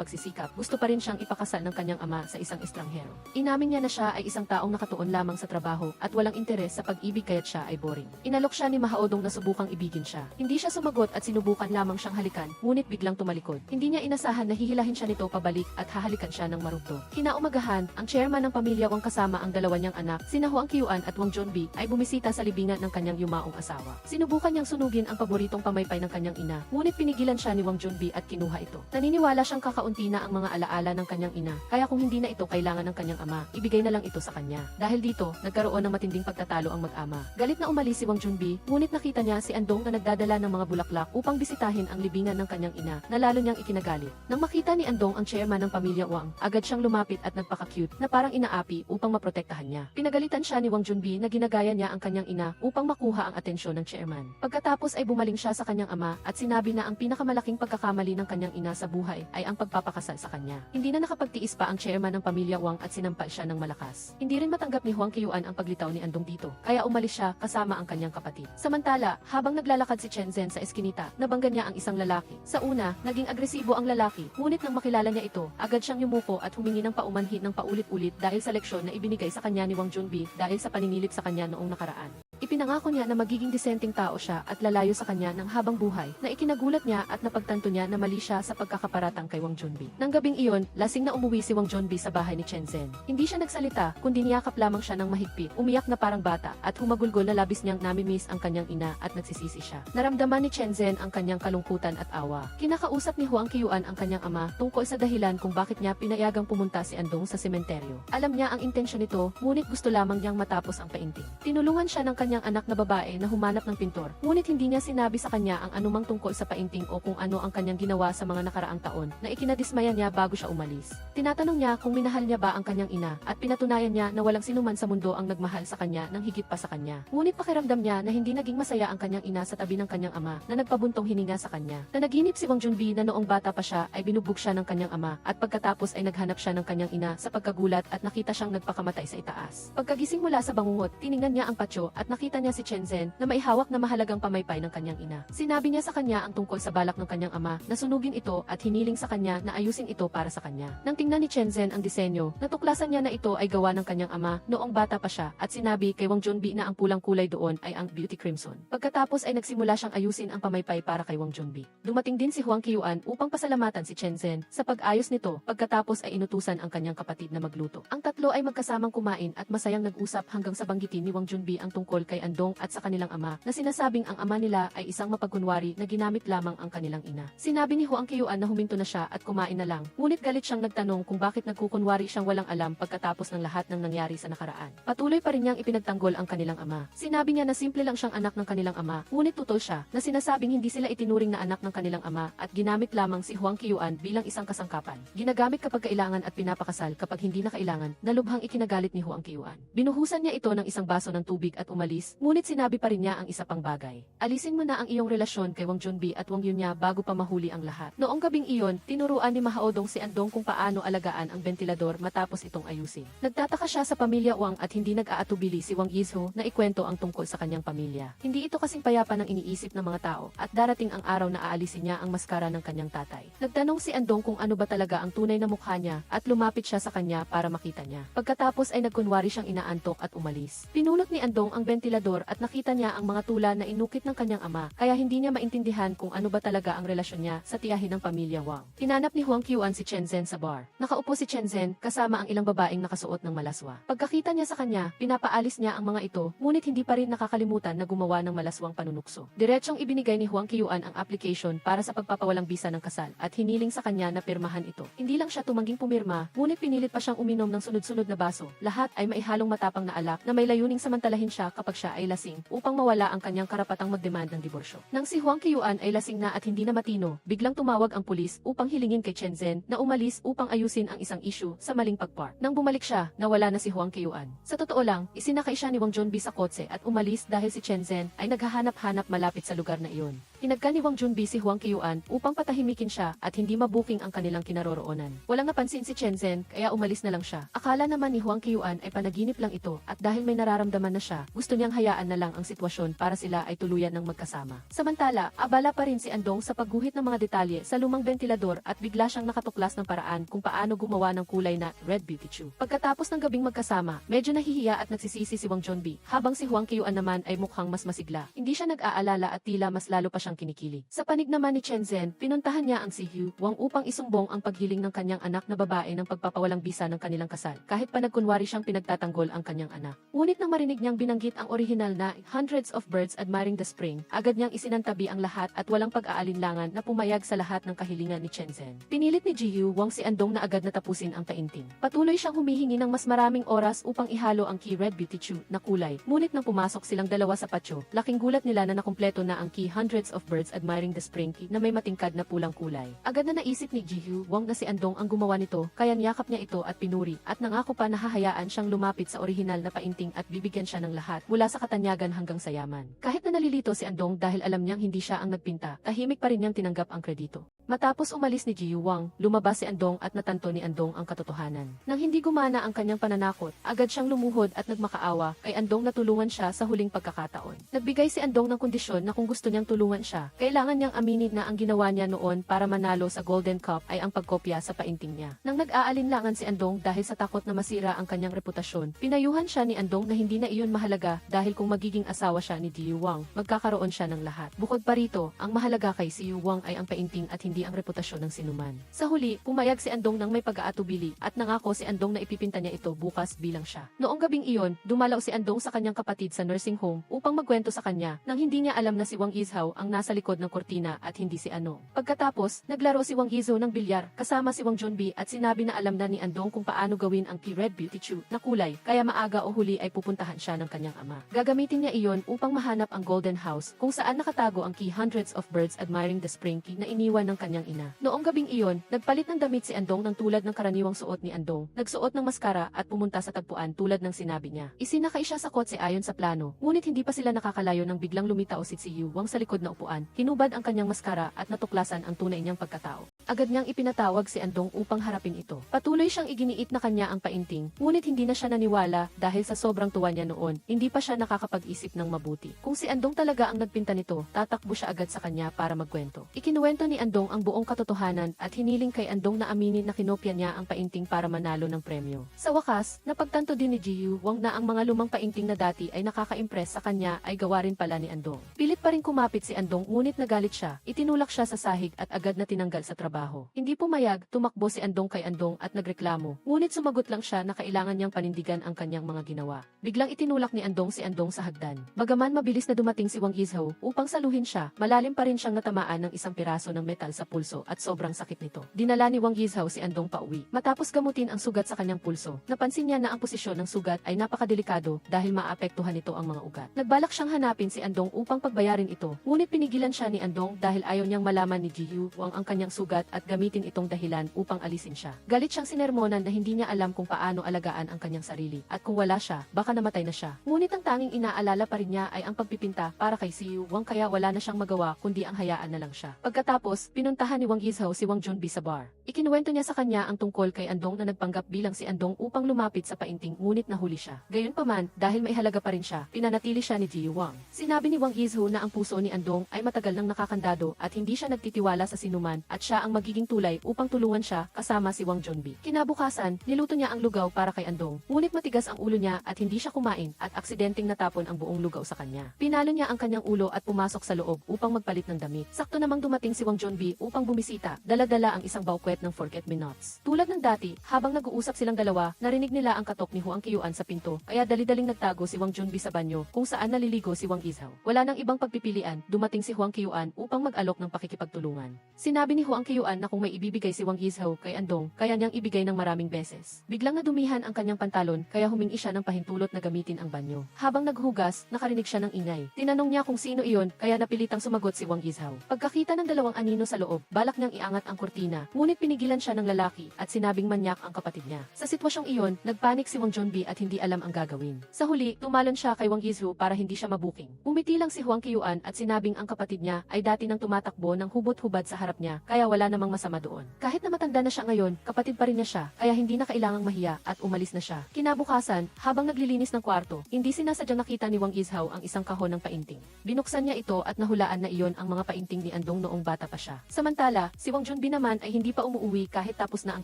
pagsisikap, gusto pa rin siyang ipakasal ng kanyang ama sa isang estranghero. Inamin niya na siya ay isang taong nakatuon lamang sa trabaho at walang interes sa pag-ibig kaya't siya ay boring. Inalok siya ni Ma Haodong na subukang ibigin siya. Hindi siya sumagot at sinubukan lamang siyang halikan, ngunit biglang tumalikod. Hindi niya inasahan na hihilahin siya nito pabalik at hahalikan siya ng marugdo. Kinaumagahan, ang chairman ng pamilya Wang kasama ang dalawa niyang anak, sina Huang Qiuan at Wang Junbi, ay bumisita sa libingan ng kanyang yumaong asawa. Sinubukan niyang sunugin ang paboritong pamaypay ng kanyang ina, ngunit pinigilan siya ni Wang Junbi at kinuha ito. Naniniwala siyang kakaunti na ang mga alaala ng kanyang ina, kaya kung hindi na ito kailangan ng kanyang ama, ibigay na lang ito sa kanya. Dahil dito, nagkaroon ng matinding pagtatalo ang mag-ama. Galit na umalis si Wang Junbi, ngunit nakita niya si Andong na nagdadala ng mga bulaklak upang bisitahin ang libingan ng kanyang ina, na lalo niyang ikinagalit. Nang makita ni Andong ang chairman ng pamilya Wang, agad siyang lumapit at nagpaka-cute na parang inaapi upang maprotektahan niya. Pinagalitan siya ni Wang Junbi na ginagaya niya ang kanyang ina upang makuha ang atensyon ng chairman. Pagkatapos ay bumaling siya sa kanyang ama at sinabi na ang pinakamalaking pagkakamali ng kanyang ina sa buhay ay ang pagpapakasal sa kanya. Hindi na nakapagtiis pa ang chairman ng pamilya Wang at sinampal siya ng malakas. Hindi rin matanggap ni Huang Qiuan ang paglitaw ni Andong dito, kaya umalis siya kasama ang kanyang kapatid. Samantala, habang naglalakad si Chen Zhen sa eskinita, nabangga niya ang isang lalaki. Sa una, naging agresibo ang lalaki, ngunit nang makilala niya ito, agad siyang yumuko at humingi ng paumanhin ng paulit-ulit dahil sa leksyon na ibinigay sa kanya ni Wang Junbi dahil sa paninilip sa kanya noong nakaraan. Ipinangako niya na magiging disenteng tao siya at lalayo sa kanya ng habang buhay, na ikinagulat niya at napagtanto niya na mali siya sa pagkakaparatang kay Wang Junbi. Nang gabing iyon, lasing na umuwi si Wang Junbi sa bahay ni Chen Zhen. Hindi siya nagsalita, kundi niyakap lamang siya ng mahigpit, umiyak na parang bata, at humagulgol na labis niyang namimiss ang kanyang ina at nagsisisi siya. Naramdaman ni Chen Zhen ang kanyang kalungkutan at awa. Kinakausap ni Huang Qiuan ang kanyang ama tungkol sa dahilan kung bakit niya pinayagang pumunta si Andong sa sementeryo. Alam niya ang intensyon nito, ngunit gusto lamang niyang matapos ang painting. Tinulungan siya ng kanyang anak na babae na humanap ng pintor, ngunit hindi niya sinabi sa kanya ang anumang tungkol sa painting o kung ano ang kanyang ginawa sa mga nakaraang taon na ikinadismaya niya bago siya umalis. Tinatanong niya kung minahal niya ba ang kanyang ina at pinatunayan niya na walang sinuman sa mundo ang nagmahal sa kanya nang higit pa sa kanya. Ngunit pakiramdam niya na hindi naging masaya ang kanyang ina sa tabi ng kanyang ama na nagpabuntong hininga sa kanya. Nanaginip si Wang Junbi na noong bata pa siya ay binugbog siya ng kanyang ama at pagkatapos ay naghanap siya ng kanyang ina sa pagkagulat at nakita siyang nagpakamatay sa itaas. Pagkagising mula sa bangungot, tiningnan niya ang patio at nakita niya si Chen Zhen na may hawak na mahalagang pamaypay ng kanyang ina. Sinabi niya sa kanya ang tungkol sa balak ng kanyang ama na sunugin ito at hiniling sa kanya na ayusin ito para sa kanya. Nang tingnan ni Chen Zhen ang disenyo, natuklasan niya na ito ay gawa ng kanyang ama noong bata pa siya at sinabi kay Wang Junbi na ang pulang kulay doon ay ang Beauty Crimson. Pagkatapos ay nagsimula siyang ayusin ang pamaypay para kay Wang Junbi. Dumating din si Huang Qiuan upang pasalamatan si Chen Zhen sa pag-ayos nito, pagkatapos ay inutusan ang kanyang kapatid na magluto. Ang tatlo ay magkasamang kumain at masayang nag-usap hanggang sa banggitin ni Wang Junbi ang tungkol kay Andong at sa kanilang ama na sinasabing ang ama nila ay isang mapagkunwari na ginamit lamang ang kanilang ina. Sinabi ni Huang Qiuan na huminto na siya at kumain na lang, ngunit galit siyang nagtanong kung bakit nagkukunwari siyang walang alam pagkatapos ng lahat ng nangyari sa nakaraan. Patuloy pa rin niyang ipinagtanggol ang kanilang ama. Sinabi niya na simple lang siyang anak ng kanilang ama, ngunit tutol siya na sinasabing hindi sila itinuring na anak ng kanilang ama at ginamit lamang si Huang Qiuan bilang isang kasangkapan. Ginagamit kapag kailangan at pinapakasal kapag hindi na kailangan, na lubhang ikinagalit ni Huang Qiuan. Binuhusan niya ito ng isang baso ng tubig at umalis, ngunit sinabi pa rin niya ang isa pang bagay. Alisin mo na ang iyong relasyon kay Wang Junbi at Wang Yunya bago pa mahuli ang lahat. Noong gabing iyon, tinuruan ni Ma Haodong si Andong kung paano alagaan ang ventilador matapos itong ayusin. Nagtataka siya sa pamilya Wang at hindi nag-aatubili si Wang Yizhao na ikwento ang tungkol sa kanyang pamilya. Hindi ito kasing payapa ng iniisip ng mga tao at darating ang araw na aalisin niya ang maskara ng kanyang tatay. Nagtanong si Andong kung ano ba talaga ang tunay na mukha niya at lumapit siya sa kanya para makita niya. Pagkatapos ay nagkunwari siyang inaantok at umalis. Pinulot ni Andong ang bentilador at nakita niya ang mga tula na inukit ng kanyang ama, kaya hindi niya maintindihan kung ano ba talaga ang relasyon niya sa tiyahin ng pamilya Wang. Hinanap ni Huang Qiuan si Chen Zhen sa bar. Nakaupo si Chen Zhen kasama ang ilang babaeng nakasuot ng malaswa. Pagkakita niya sa kanya, pinapaalis niya ang mga ito, ngunit hindi pa rin nakakalimutan na gumawa ng malaswang panunukso. Diretsong ibinigay ni Huang Qiuan ang application para sa pagpapawalang bisa ng kasal at hiniling sa kanya na pirmahan ito. Hindi lang siya tumangging pumirma, ngunit pinilit pa siyang uminom ng sunod-sunod na baso. Lahat ay maihalong matapang na alak na may layuning samantalahin siya kapag siya ay lasing upang mawala ang kanyang karapatang magdemand ng diborsyo. Nang si Huang Qiuan ay lasing na at hindi na matino, biglang tumawag ang pulis upang hilingin kay Chen Zhen na umalis upang ayusin ang isang issue sa maling pagpark. Nang bumalik siya, nawala na si Huang Qiuan. Sa totoo lang, isinakay siya ni Wang Junbi sa kotse at umalis dahil si Chen Zhen ay naghahanap-hanap malapit sa lugar na iyon. Tinagka ni Wang Junbi si Huang Qiuan upang patahimikin siya at hindi mabuking ang kanilang kinaroroonan. Walang napansin si Chen Zhen kaya umalis na lang siya. Akala naman ni Huang Qiuan ay panaginip lang ito at dahil may nararamdaman na siya, gusto niyang hayaan na lang ang sitwasyon para sila ay tuluyan ng magkasama. Samantala, abala pa rin si Andong sa pagguhit ng mga detalye sa lumang bentilador at bigla siyang nakatuklas ng paraan kung paano gumawa ng kulay na Red Beauty Chew. Pagkatapos ng gabing magkasama, medyo nahihiya at nagsisisi si Wang Junbi, habang si Huang Qiuan naman ay mukhang mas masigla. Hindi siya nag-aalala at tila mas lalo pa siyang kinikili. Sa panig naman ni Chen Zhen, pinuntahan niya ang si Hu Wang upang isumbong ang paghiling ng kanyang anak na babae ng pagpapawalang bisa ng kanilang kasal, kahit pa nagkunwari siyang pinagtatanggol ang kanyang anak. Ngunit nang marinig niyang binanggit ang orihinal na Hundreds of Birds Admiring the Spring, agad niyang isinantabi ang lahat at walang pag-aalinlangan na pumayag sa lahat ng kahilingan ni Chen Zhen. Pinilit ni Ji Hu Wang si Andong na agad na tapusin ang painting. Patuloy siyang humihingi ng mas maraming oras upang ihalo ang Key Red Beauty Chew na kulay, ngunit nang pumasok silang dalawa sa patio, laking gulat nila na nakumpleto na ang Key Hundreds of Birds Admiring the Spring na may matingkad na pulang kulay. Agad na naisip ni Ji Hu Wang na si Andong ang gumawa nito, kaya niyakap niya ito at pinuri, at nangako pa na hahayaan siyang lumapit sa orihinal na painting at bibigyan siya ng lahat, mula sa katanyagan hanggang sa yaman. Kahit na nalilito si Andong dahil alam niyang hindi siya ang nagpinta, tahimik pa rin niyang tinanggap ang kredito. Matapos umalis ni Ji Hu Wang, lumabas si Andong at natanto ni Andong ang katotohanan. Nang hindi gumana ang kanyang pananakot, agad siyang lumuhod at nagmakaawa kay Andong na tulungan siya sa huling pagkakataon. Nagbigay si Andong ng kondisyon na kung gusto niyang tulungan siya, kailangan niyang aminin na ang ginawa niya noon para manalo sa Golden Cup ay ang pagkopya sa painting niya. Nang nag-aalinlangan si Andong dahil sa takot na masira ang kanyang reputasyon, pinayuhan siya ni Andong na hindi na iyon mahalaga dahil kung magiging asawa siya ni Ji Hu Wang, magkakaroon siya ng lahat. Bukod pa rito, ang mahalaga kay si Hu Wang ay ang painting at hindi ang reputasyon ng sinuman. Sa huli, pumayag si Andong ng may pag-aatubili at nangako si Andong na ipipinta niya ito bukas bilang siya. Noong gabing iyon, dumalaw si Andong sa kanyang kapatid sa nursing home upang magkwento sa kanya nang hindi niya alam na si Wang Yizhao ang nasa likod ng kortina at hindi si Ano. Pagkatapos, naglaro si Wang Yizhao ng bilyar kasama si Wang Junbi at sinabi na alam na ni Andong kung paano gawin ang Key Red Beauty Chew na kulay, kaya maaga o huli ay pupuntahan siya ng kanyang ama. Gagamitin niya iyon upang mahanap ang Golden House kung saan nakatago ang Key Hundreds of Birds Admiring the Spring Key na iniwan ng kanyang ina. Noong gabing iyon, nagpalit ng damit si Andong ng tulad ng karaniwang suot ni Andong, nagsuot ng maskara at pumunta sa tagpuan tulad ng sinabi niya. Isinakay siya sa kotse ayon sa plano, ngunit hindi pa sila nakakalayo nang biglang lumitaw si Hu Wang sa likod na upuan, hinubad ang kanyang maskara at natuklasan ang tunay niyang pagkatao. Agad niyang ipinatawag si Andong upang harapin ito. Patuloy siyang iginiit na kanya ang painting, ngunit hindi na siya naniwala dahil sa sobrang tuwa niya noon, hindi pa siya nakakapag-isip ng mabuti. Kung si Andong talaga ang nagpinta nito, tatakbo siya agad sa kanya para magkwento. Ikinuwento ni Andong ang buong katotohanan at hiniling kay Andong na aminin na kinopya niya ang painting para manalo ng premyo. Sa wakas, napagtanto din ni Ji Hu Wang na ang mga lumang painting na dati ay nakaka-impress sa kanya ay gawa rin pala ni Andong. Pilit pa rin kumapit si Andong ngunit nagalit siya, itinulak siya sa sahig at agad na tinanggal sa trabaho. Hindi pumayag, tumakbo si Andong kay Andong at nagreklamo, ngunit sumagot lang siya na kailangan niyang panindigan ang kanyang mga ginawa. Biglang itinulak ni Andong si Andong sa hagdan. Bagaman mabilis na dumating si Wang Yizhao upang saluhin siya, malalim pa rin siyang natamaan ng isang piraso ng metal sa pulso at sobrang sakit nito. Dinala ni Wang Yizhao si Andong pauwi. Matapos gamutin ang sugat sa kanyang pulso, napansin niya na ang posisyon ng sugat ay napakadelikado dahil maapektuhan nito ang mga ugat. Nagbalak siyang hanapin si Andong upang pagbayarin ito, ngunit pinigilan siya ni Andong dahil ayaw niyang malaman ni Ji Hu Wang ang kanyang sugat at gamitin itong dahilan upang alisin siya. Galit siyang sinermonan na hindi niya alam kung paano alagaan ang kanyang sarili at kung wala siya, baka namatay na siya. Ngunit ang tanging inaalala pa rin niya ay ang pagpipinta para kay si Hu Wang kaya wala na siyang magawa kundi ang hayaan na lang siya. Pagkatapos, pinuntahan ni Wang Yizhao si Wang Junbi sa bar. Ikinuwento niya sa kanya ang tungkol kay Andong na nagpanggap bilang si Andong upang lumapit sa painting ngunit nahuli siya. Gayunpaman, dahil may halaga pa rin siya, pinanatili siya ni Ji Hu Wang. Sinabi ni Wang Yizhao na ang puso ni Andong ay matagal nang nakakandado at hindi siya nagtitiwala sa sinuman at siya ang ang magiging tulay upang tulungan siya kasama si Wang Junbi. Kinabukasan, niluto niya ang lugaw para kay Andong, ngunit matigas ang ulo niya at hindi siya kumain at aksidenteng natapon ang buong lugaw sa kanya. Pinalo niya ang kanyang ulo at pumasok sa loob upang magpalit ng damit. Sakto namang dumating si Wang Junbi upang bumisita, dala-dala ang isang baukwet ng forget-me-nots. Tulad ng dati, habang nag-uusap silang dalawa, narinig nila ang katok ni Huang Qiuan sa pinto, kaya dali-daling nagtago si Wang Junbi sa banyo kung saan naliligo si Wang Yizhao. Wala nang ibang pagpipilian, dumating si Huang Qiuan upang mag-alok ng pakikipagtulungan. Sinabi ni Huang Qiuan na kung may ibibigay si Wang Yizhao kay Andong, kaya niyang ibigay ng maraming beses. Biglang nadumihan ang kanyang pantalon, kaya humingi siya ng pahintulot na gamitin ang banyo. Habang naghugas, nakarinig siya ng ingay. Tinanong niya kung sino iyon, kaya napilitang sumagot si Wang Yizhao. Pagkakita ng dalawang anino sa loob, balak niyang iangat ang kurtina, ngunit pinigilan siya ng lalaki at sinabing manyak ang kapatid niya. Sa sitwasyong iyon, nagpanik si Wang Junbi at hindi alam ang gagawin. Sa huli, tumalon siya kay Wang Yizhao para hindi siya mabuking. Umiti lang si Huang Qiuan at sinabing ang kapatid niya ay dati nang tumatakbo ng hubot-hubad sa harap niya, kaya wala namang masama doon. Kahit na matanda na siya ngayon, kapatid pa rin niya siya, kaya hindi na kailangang mahiya at umalis na siya. Kinabukasan, habang naglilinis ng kwarto, hindi sinasadyang nakita ni Wang Yizhao ang isang kahon ng painting. Binuksan niya ito at nahulaan na iyon ang mga painting ni Andong noong bata pa siya. Samantala, si Wang Junbi naman ay hindi pa umuuwi kahit tapos na ang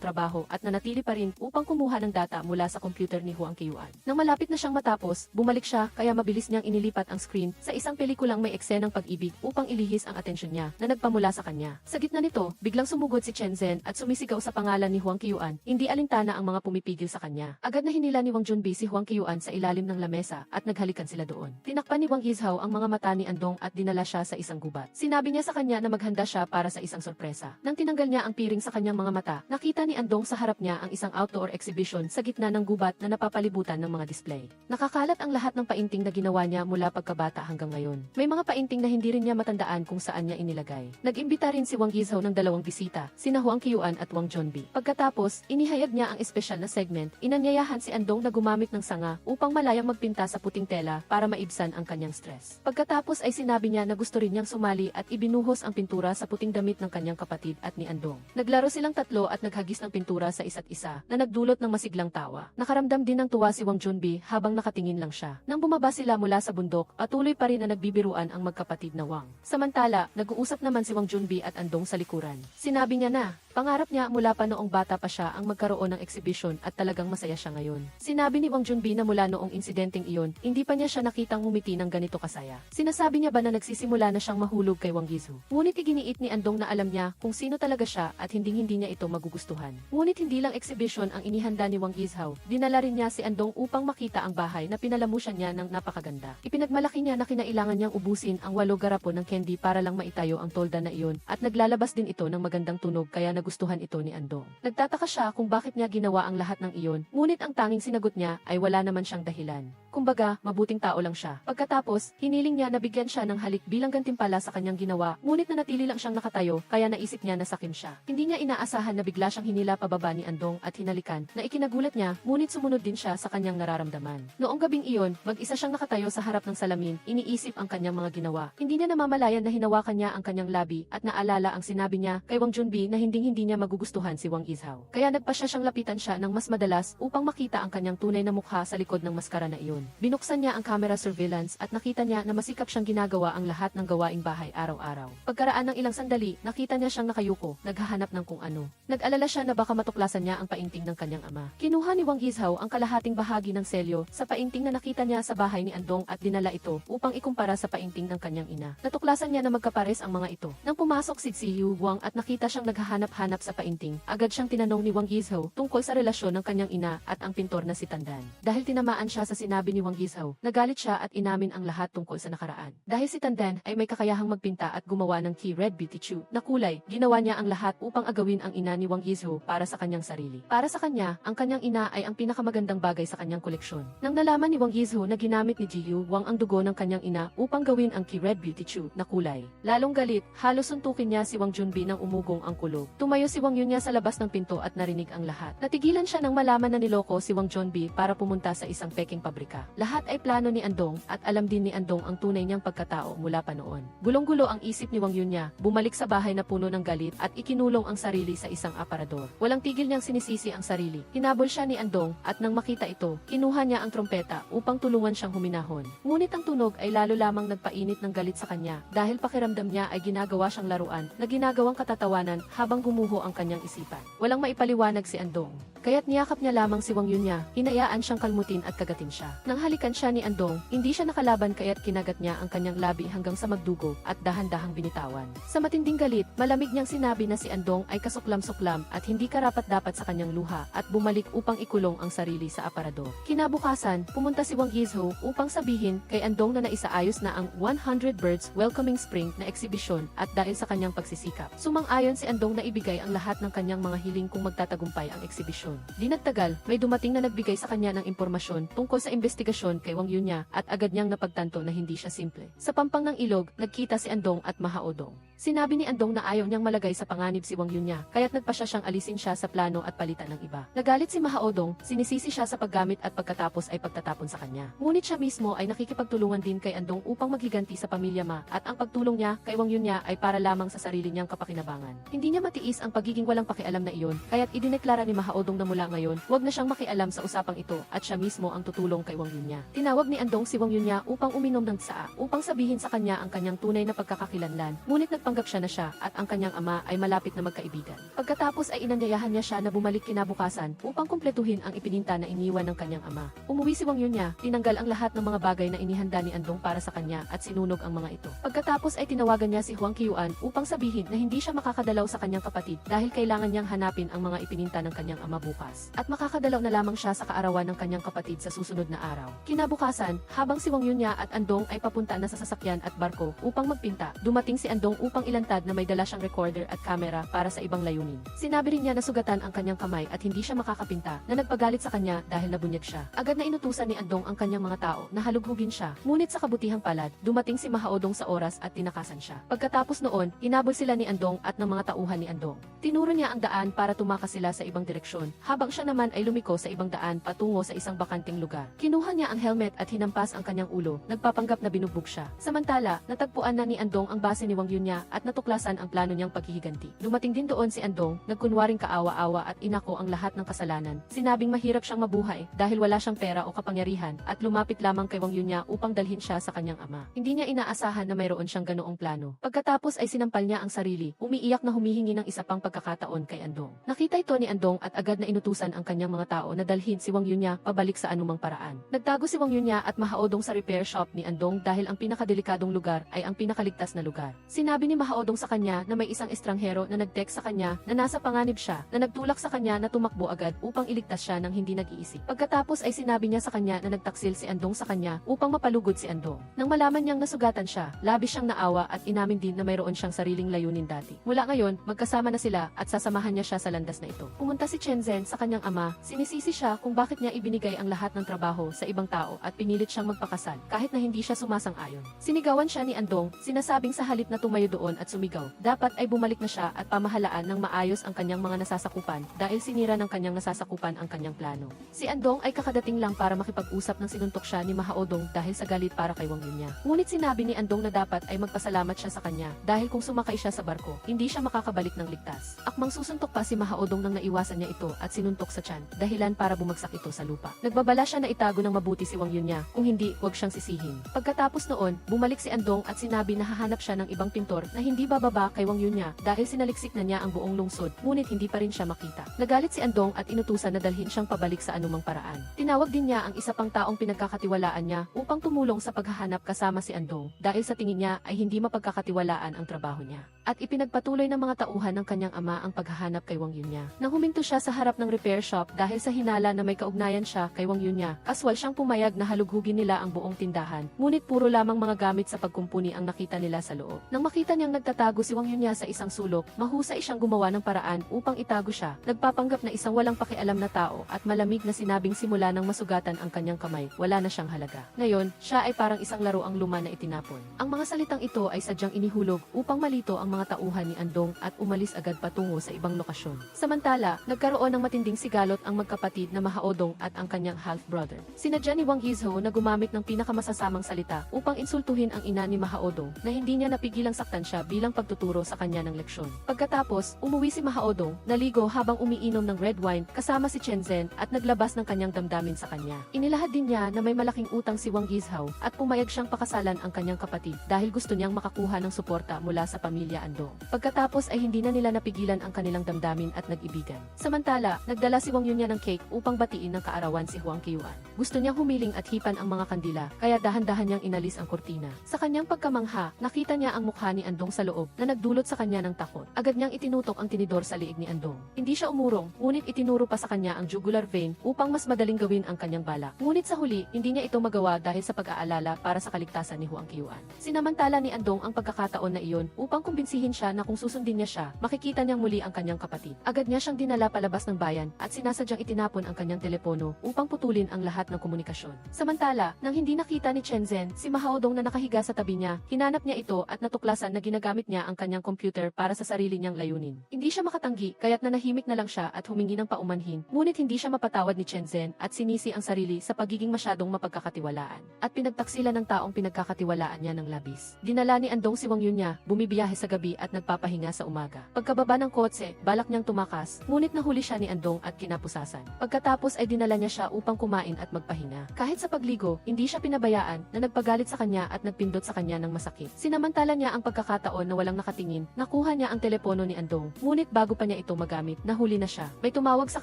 trabaho at nanatili pa rin upang kumuha ng data mula sa computer ni Huang Qiuan. Nang malapit na siyang matapos, bumalik siya kaya mabilis niyang inilipat ang screen sa isang pelikulang may eksenang pag-ibig upang ilihis ang atensyon niya na nagpamula sa kanya. Sa gitna nito, biglang sumugod si Chen Zhen at sumisigaw sa pangalan ni Huang Qiuan, hindi alintana ang mga pumipigil sa kanya. Agad na hinila ni Wang Junbi si Huang Qiuan sa ilalim ng lamesa at naghalikan sila doon. Tinakpan ni Wang Yizhao ang mga mata ni Andong at dinala siya sa isang gubat. Sinabi niya sa kanya na maghanda siya para sa isang sorpresa. Nang tinanggal niya ang piring sa kanyang mga mata, nakita ni Andong sa harap niya ang isang outdoor exhibition sa gitna ng gubat na napapalibutan ng mga display. Nakakalat ang lahat ng painting na ginawa niya mula pagkabata hanggang ngayon. May mga painting na hindi rin niya matandaan kung saan niya inilagay. Nag-imbita rin si Wang Yizhao ng dalawang bisita, sina Huang Qiuan at Wang Junbi. Pagkatapos, inihayag niya ang espesyal na segment, inanyayahan si Andong na gumamit ng sanga upang malayang magpinta sa puting tela para maibsan ang kanyang stress. Pagkatapos ay sinabi niya na gusto rin niyang sumali at ibinuhos ang pintura sa puting damit ng kanyang kapatid at ni Andong. Naglaro silang tatlo at naghagis ng pintura sa isa't isa na nagdulot ng masiglang tawa. Nakaramdam din ng tuwa si Wang Junbi habang nakatingin lang siya. Nang bumaba sila mula sa bundok, patuloy pa rin na nagbibiruan ang magkapatid na Wang. Samantala, nag-uusap naman si Wang Junbi at Andong sa likuran. Sinabi niya na, pangarap niya mula pa noong bata pa siya ang magkaroon ng exhibition at talagang masaya siya ngayon. Sinabi ni Wang Junbi na mula noong insidenteng iyon, hindi pa niya siya nakitang ngumiti ng ganito kasaya. Sinasabi niya ba na nagsisimula na siyang mahulog kay Wang Yizhao? Ngunit iginiit ni Andong na alam niya kung sino talaga siya at hindi niya ito magugustuhan. Ngunit hindi lang exhibition ang inihanda ni Wang Yizhao, dinala rin niya si Andong upang makita ang bahay na pinalamusyan niya ng napakaganda. Ipinagmalaki niya na kinailangan niyang ubusin ang 8 garapon ng candy para lang maitayo ang tolda na iyon at naglalabas din ito ng magandang tunog kaya nagustuhan ito ni Andong. Nagtataka siya kung bakit niya ginawa ang lahat ng iyon, ngunit ang tanging sinagot niya ay wala naman siyang dahilan. Kumbaga, mabuting tao lang siya. Pagkatapos, hiniling niya na bigyan siya ng halik bilang gantimpala sa kanyang ginawa, ngunit nanatili lang siyang nakatayo, kaya naisip niya na sakim siya. Hindi niya inaasahan na bigla siyang hinila pababa ni Andong at hinalikan, na ikinagulat niya, ngunit sumunod din siya sa kanyang nararamdaman. Noong gabing iyon, mag-isa siyang nakatayo sa harap ng salamin, iniisip ang kanyang mga ginawa. Hindi niya namamalayan na hinawakan niya ang kanyang labi at naalala ang sinabi niya kay Wang Junbi na hindi niya magugustuhan si Wang Yizhao. Kaya nagpasya siyang lapitan siya ng mas madalas upang makita ang kanyang tunay na mukha sa likod ng maskara na iyon. Binuksan niya ang camera surveillance at nakita niya na masikap siyang ginagawa ang lahat ng gawaing bahay araw-araw. Pagkaraan ng ilang sandali, nakita niya siyang nakayuko, naghahanap ng kung ano. Nag-alala siya na baka matuklasan niya ang painting ng kanyang ama. Kinuha ni Wang Yizhao ang kalahating bahagi ng selyo sa painting na nakita niya sa bahay ni Andong at dinala ito upang ikumpara sa painting ng kanyang ina. Natuklasan niya na magkapares ang mga ito. Nang pumasok si Yu Wang at nakita siyang naghahanap-hanap sa painting, agad siyang tinanong ni Wang Yizhao tungkol sa relasyon ng kanyang ina at ang pintor na si Tandan. Dahil tinamaan siya sa sinabi ni Wang Yizhao, nagalit siya at inamin ang lahat tungkol sa nakaraan. Dahil si Tandan ay may kakayahang magpinta at gumawa ng key red beauty chu na kulay, ginawa niya ang lahat upang agawin ang ina ni Wang Yizhao para sa kanyang sarili. Para sa kanya, ang kanyang ina ay ang pinakamagandang bagay sa kanyang koleksyon. Nang nalaman ni Wang Yizhao na ginamit ni Yu Wang ang dugo ng kanyang ina upang gawin ang key red beauty chu na kulay, lalong galit, halos suntukin niya si Wang Junbi nang umugong ang kulog. Tumayo si Wang Yunya sa labas ng pinto at narinig ang lahat. Natigilan siya nang malaman na niloko si Wang Junbi para pumunta sa isang peking pabrika. Lahat ay plano ni Andong at alam din ni Andong ang tunay niyang pagkatao mula pa noon. Gulong-gulo ang isip ni Wang Yunya, bumalik sa bahay na puno ng galit at ikinulong ang sarili sa isang aparador. Walang tigil niyang sinisisi ang sarili. Hinabol siya ni Andong at nang makita ito, kinuha niya ang trompeta upang tulungan siyang huminahon. Ngunit ang tunog ay lalo lamang nagpainit ng galit sa kanya dahil pakiramdam niya ay ginagawa siyang laruan na ginagawang nagtatawanan habang gumuho ang kanyang isipan. Walang maipaliwanag si Andong. Kaya't niyakap niya lamang si Wang Yunya, hinayaan siyang kalmutin at kagatin siya. Nang halikan siya ni Andong, hindi siya nakalaban kaya't kinagat niya ang kanyang labi hanggang sa magdugo at dahan-dahang binitawan. Sa matinding galit, malamig niyang sinabi na si Andong ay kasuklam-suklam at hindi karapat-dapat sa kanyang luha at bumalik upang ikulong ang sarili sa aparador. Kinabukasan, pumunta si Wang Yizho upang sabihin kay Andong na naisaayos na ang 100 Birds Welcoming Spring na eksibisyon at dahil sa kanyang pagsisikap, sumang-ayon si Andong na ibigay ang lahat ng kanyang mga hiling kung magtatagumpay ang eksibisyon. Di nagtagal, may dumating na nagbigay sa kanya ng impormasyon tungkol sa investigasyon kay Wang Yunya at agad niyang napagtanto na hindi siya simple. Sa pampang ng ilog, nagkita si Andong at Mahaodong. Sinabi ni Andong na ayaw niyang malagay sa panganib si Wang Yunya, kaya't nagpasya siyang alisin siya sa plano at palitan ng iba. Nagalit si Mahaodong, sinisisi siya sa paggamit at pagkatapos ay pagtatapon sa kanya. Ngunit siya mismo ay nakikipagtulungan din kay Andong upang maghiganti sa pamilya Ma at ang pagtulong niya kay Wang Yunya ay para lamang sa sarili niyang kapakinabangan. Hindi niya matiis ang pagiging walang pakialam na iyon, kaya't idineklara ni Mahaodong na mula ngayon, huwag na siyang makialam sa usapang ito at siya mismo ang tutulong kay Wang Yunya. Tinawag ni Andong si Wang Yunya upang uminom ng tsaa, upang sabihin sa kanya ang kanyang tunay na pagkakakilanlan, ngunit nagpanggap siya na siya at ang kanyang ama ay malapit na magkaibigan. Pagkatapos ay inanyayahan niya siya na bumalik kinabukasan upang kumpletuhin ang ipininta na iniwan ng kanyang ama. Umuwi si Wang Yunya, tinanggal ang lahat ng mga bagay na inihanda ni Andong para sa kanya at sinunog ang mga ito. Pagkatapos ay tinawagan niya si Huang Qiuan upang sabihin na hindi siya makakadalaw sa kanyang kapatid dahil kailangan niyang hanapin ang mga ipininta ng kanyang ama bukas. At makakadalaw na lamang siya sa kaarawan ng kanyang kapatid sa susunod na araw. Kinabukasan, habang si Wang Yunya at Andong ay papunta na sa sasakyan at barko upang magpinta, dumating si Andong upang ilantad na may dala siyang recorder at camera para sa ibang layunin. Sinabi rin niya na sugatan ang kanyang kamay at hindi siya makakapinta, na nagpagalit sa kanya dahil nabunyag siya. Agad na inutusan ni Andong ang kanyang mga tao na halughugin siya, ngunit sa kabutihang palad, dumating si Mahaodong sa oras at tinakasan siya. Pagkatapos noon, hinabol sila ni Andong at ng mga tauhan ni Andong. Tinuro niya ang daan para tumakas sila sa ibang direksyon, habang siya naman ay lumiko sa ibang daan patungo sa isang bakanting lugar. Kinuha niya ang helmet at hinampas ang kanyang ulo, nagpapanggap na binugbog siya. Samantala, natagpuan na ni Andong ang base ni Wang Yunya at natuklasan ang plano niyang paghihiganti. Dumating din doon si Andong, nagkunwaring kaawa-awa at inako ang lahat ng kasalanan. Sinabing mahirap siyang mabuhay dahil wala siyang pera o kapangyarihan at lumapit lamang kay Wang Yunya upang dalhin siya sa kanyang ama. Hindi niya inaasahan na mayroon siyang ganoong plano. Pagkatapos ay sinampal niya ang sarili, umiiyak na humihingi ng isa pang pagkakataon kay Andong. Nakita ito ni Andong at agad na inutusan ang kanyang mga tao na dalhin si Wang Yunya pabalik sa anumang paraan. Nagtago si Wang Yunya at Mahaodong sa repair shop ni Andong dahil ang pinakadelikadong lugar ay ang pinakaligtas na lugar. Sinabi ni Mahaodong sa kanya na may isang estranghero na nag-text sa kanya na nasa panganib siya, na nagtulak sa kanya na tumakbo agad upang iligtas siya ng hindi nag-iisip. Pagkatapos ay sinabi niya sa kanya na nagtaksil si Andong sa kanya upang mapalugod si Andong. Nang malaman niyang nasugatan siya, labis siyang naawa at inamin din na mayroon siyang sariling layunin dati. Mula ngayon, magkasama na sila at sasamahan niya siya sa landas na ito. Pumunta si Chen Zhen sa kanyang ama, sinisisi siya kung bakit niya ibinigay ang lahat ng trabaho sa ibang tao at pinilit siyang magpakasal kahit na hindi siya sumasang-ayon. Sinigawan siya ni Andong, sinasabing sa halip na tumayo doon at sumigaw, dapat ay bumalik na siya at pamahalaan ng maayos ang kanyang mga nasasakupan dahil sinira ng kanyang nasasakupan ang kanyang plano. Si Andong ay kakadating lang para makipag-usap nang sinuntok siya ni Mahaodong dahil sa galit para kay Wang Yunya. Ngunit sinabi ni Andong na dapat ay magpasalamat siya sa kanya dahil kung sumakay siya sa barko, hindi siya makakabalik ng ligtas. Akmang susuntok pa si Mahaodong nang naiwasan niya ito at sinuntok sa tiyan, dahilan para bumagsak ito sa lupa. Nagbabala siya na itago ng mabuti si Wang Yunya, kung hindi, huwag siyang sisihin. Pagkatapos noon, bumalik si Andong at sinabi na hahanap siya ng ibang pintor na hindi bababa kay Wang Yunya dahil sinaliksik na niya ang buong lungsod, ngunit hindi pa rin siya makita. Nagalit si Andong at inutusan na dalhin siyang pabalik sa anumang paraan. Tinawag din niya ang isa pang taong pinagkakatiwalaan niya upang tumulong sa paghahanap kasama si Andong dahil sa tingin niya ay hindi mapagkakatiwalaan ang trabaho niya. At ipinagpatuloy ng mga tauhan ng kanyang ama ang paghahanap kay Wang Yunya. Nang huminto siya sa harap ng repair shop dahil sa hinala na may kaugnayan siya kay Wang Yunya, kaswal siyang pumayag na halughugin nila ang buong tindahan, ngunit puro lamang mga gamit sa pagkumpuni ang nakita nila sa loob. Nang makita niyang nagtatago si Wang Yunya sa isang sulok, mahusay siyang gumawa ng paraan upang itago siya. Nagpapanggap na isang walang pakialam na tao at malamig na sinabing simula nang masugatan ang kanyang kamay, wala na siyang halaga. Ngayon, siya ay parang isang laro ang luma na itinapon. Ang mga salitang ito ay sadyang inihulog upang malito ang mga tauhan ni Andong at umalis agad patungo sa ibang lokasyon. Samantala, nagkaroon ng ng matinding sigalot ang magkapatid na Mahaodong at ang kanyang half-brother. Sinadya ni Wang Yizhou na gumamit ng pinakamasasamang salita upang insultuhin ang ina ni Mahaodong na hindi niya napigilang saktan siya bilang pagtuturo sa kanya ng leksyon. Pagkatapos, umuwi si Mahaodong, naligo habang umiinom ng red wine kasama si Chen Zhen at naglabas ng kanyang damdamin sa kanya. Inilahad din niya na may malaking utang si Wang Yizhou at pumayag siyang pakasalan ang kanyang kapatid dahil gusto niyang makakuha ng suporta mula sa pamilya Andong. Pagkatapos ay hindi na nila napigilan ang kanilang damdamin at nag-ibigan. Samantala, nagdala si Wang Yunya ng cake upang batiin ng kaarawan si Huang Qiuan. Gusto niyang humiling at hipan ang mga kandila, kaya dahan-dahan niyang inalis ang kurtina. Sa kanyang pagkamangha, nakita niya ang mukha ni Andong sa loob na nagdulot sa kanya ng takot. Agad niyang itinutok ang tinidor sa liig ni Andong. Hindi siya umurong, ngunit itinuro pa sa kanya ang jugular vein upang mas madaling gawin ang kanyang balak. Ngunit sa huli, hindi niya ito magawa dahil sa pag-aalala para sa kaligtasan ni Huang Qiuan. Sinamantala ni Andong ang pagkakataon na iyon upang kumbinsihin siya na kung susundin niya siya, makikita niyang muli ang kanyang kapatid. Agad niya siyang dinala palabas ng bayan at sinasadyang itinapon ang kanyang telepono upang putulin ang lahat ng komunikasyon. Samantala, nang hindi nakita ni Chen Zhen, si Mahaodong na nakahiga sa tabi niya, hinanap niya ito at natuklasan na ginagamit niya ang kanyang computer para sa sarili niyang layunin. Hindi siya makatanggi, kaya't nanahimik na lang siya at humingi ng paumanhin, ngunit hindi siya mapatawad ni Chen Zhen at sinisi ang sarili sa pagiging masyadong mapagkakatiwalaan. At pinagtaksila ng taong pinagkakatiwalaan niya ng labis. Dinala ni Andong si Wang Yunya, bumibiyahe sa gabi at nagpapahinga sa umaga. Pagkababa ng kotse, balak niyang tumakas, ngunit nahuli siya ni Andong at kinapusasan. Pagkatapos ay dinala niya siya upang kumain at magpahinga. Kahit sa pagligo, hindi siya pinabayaan na nagpagalit sa kanya at nagpindot sa kanya ng masakit. Sinamantala niya ang pagkakataon na walang nakatingin, nakuha niya ang telepono ni Andong, ngunit bago pa niya ito magamit, nahuli na siya. May tumawag sa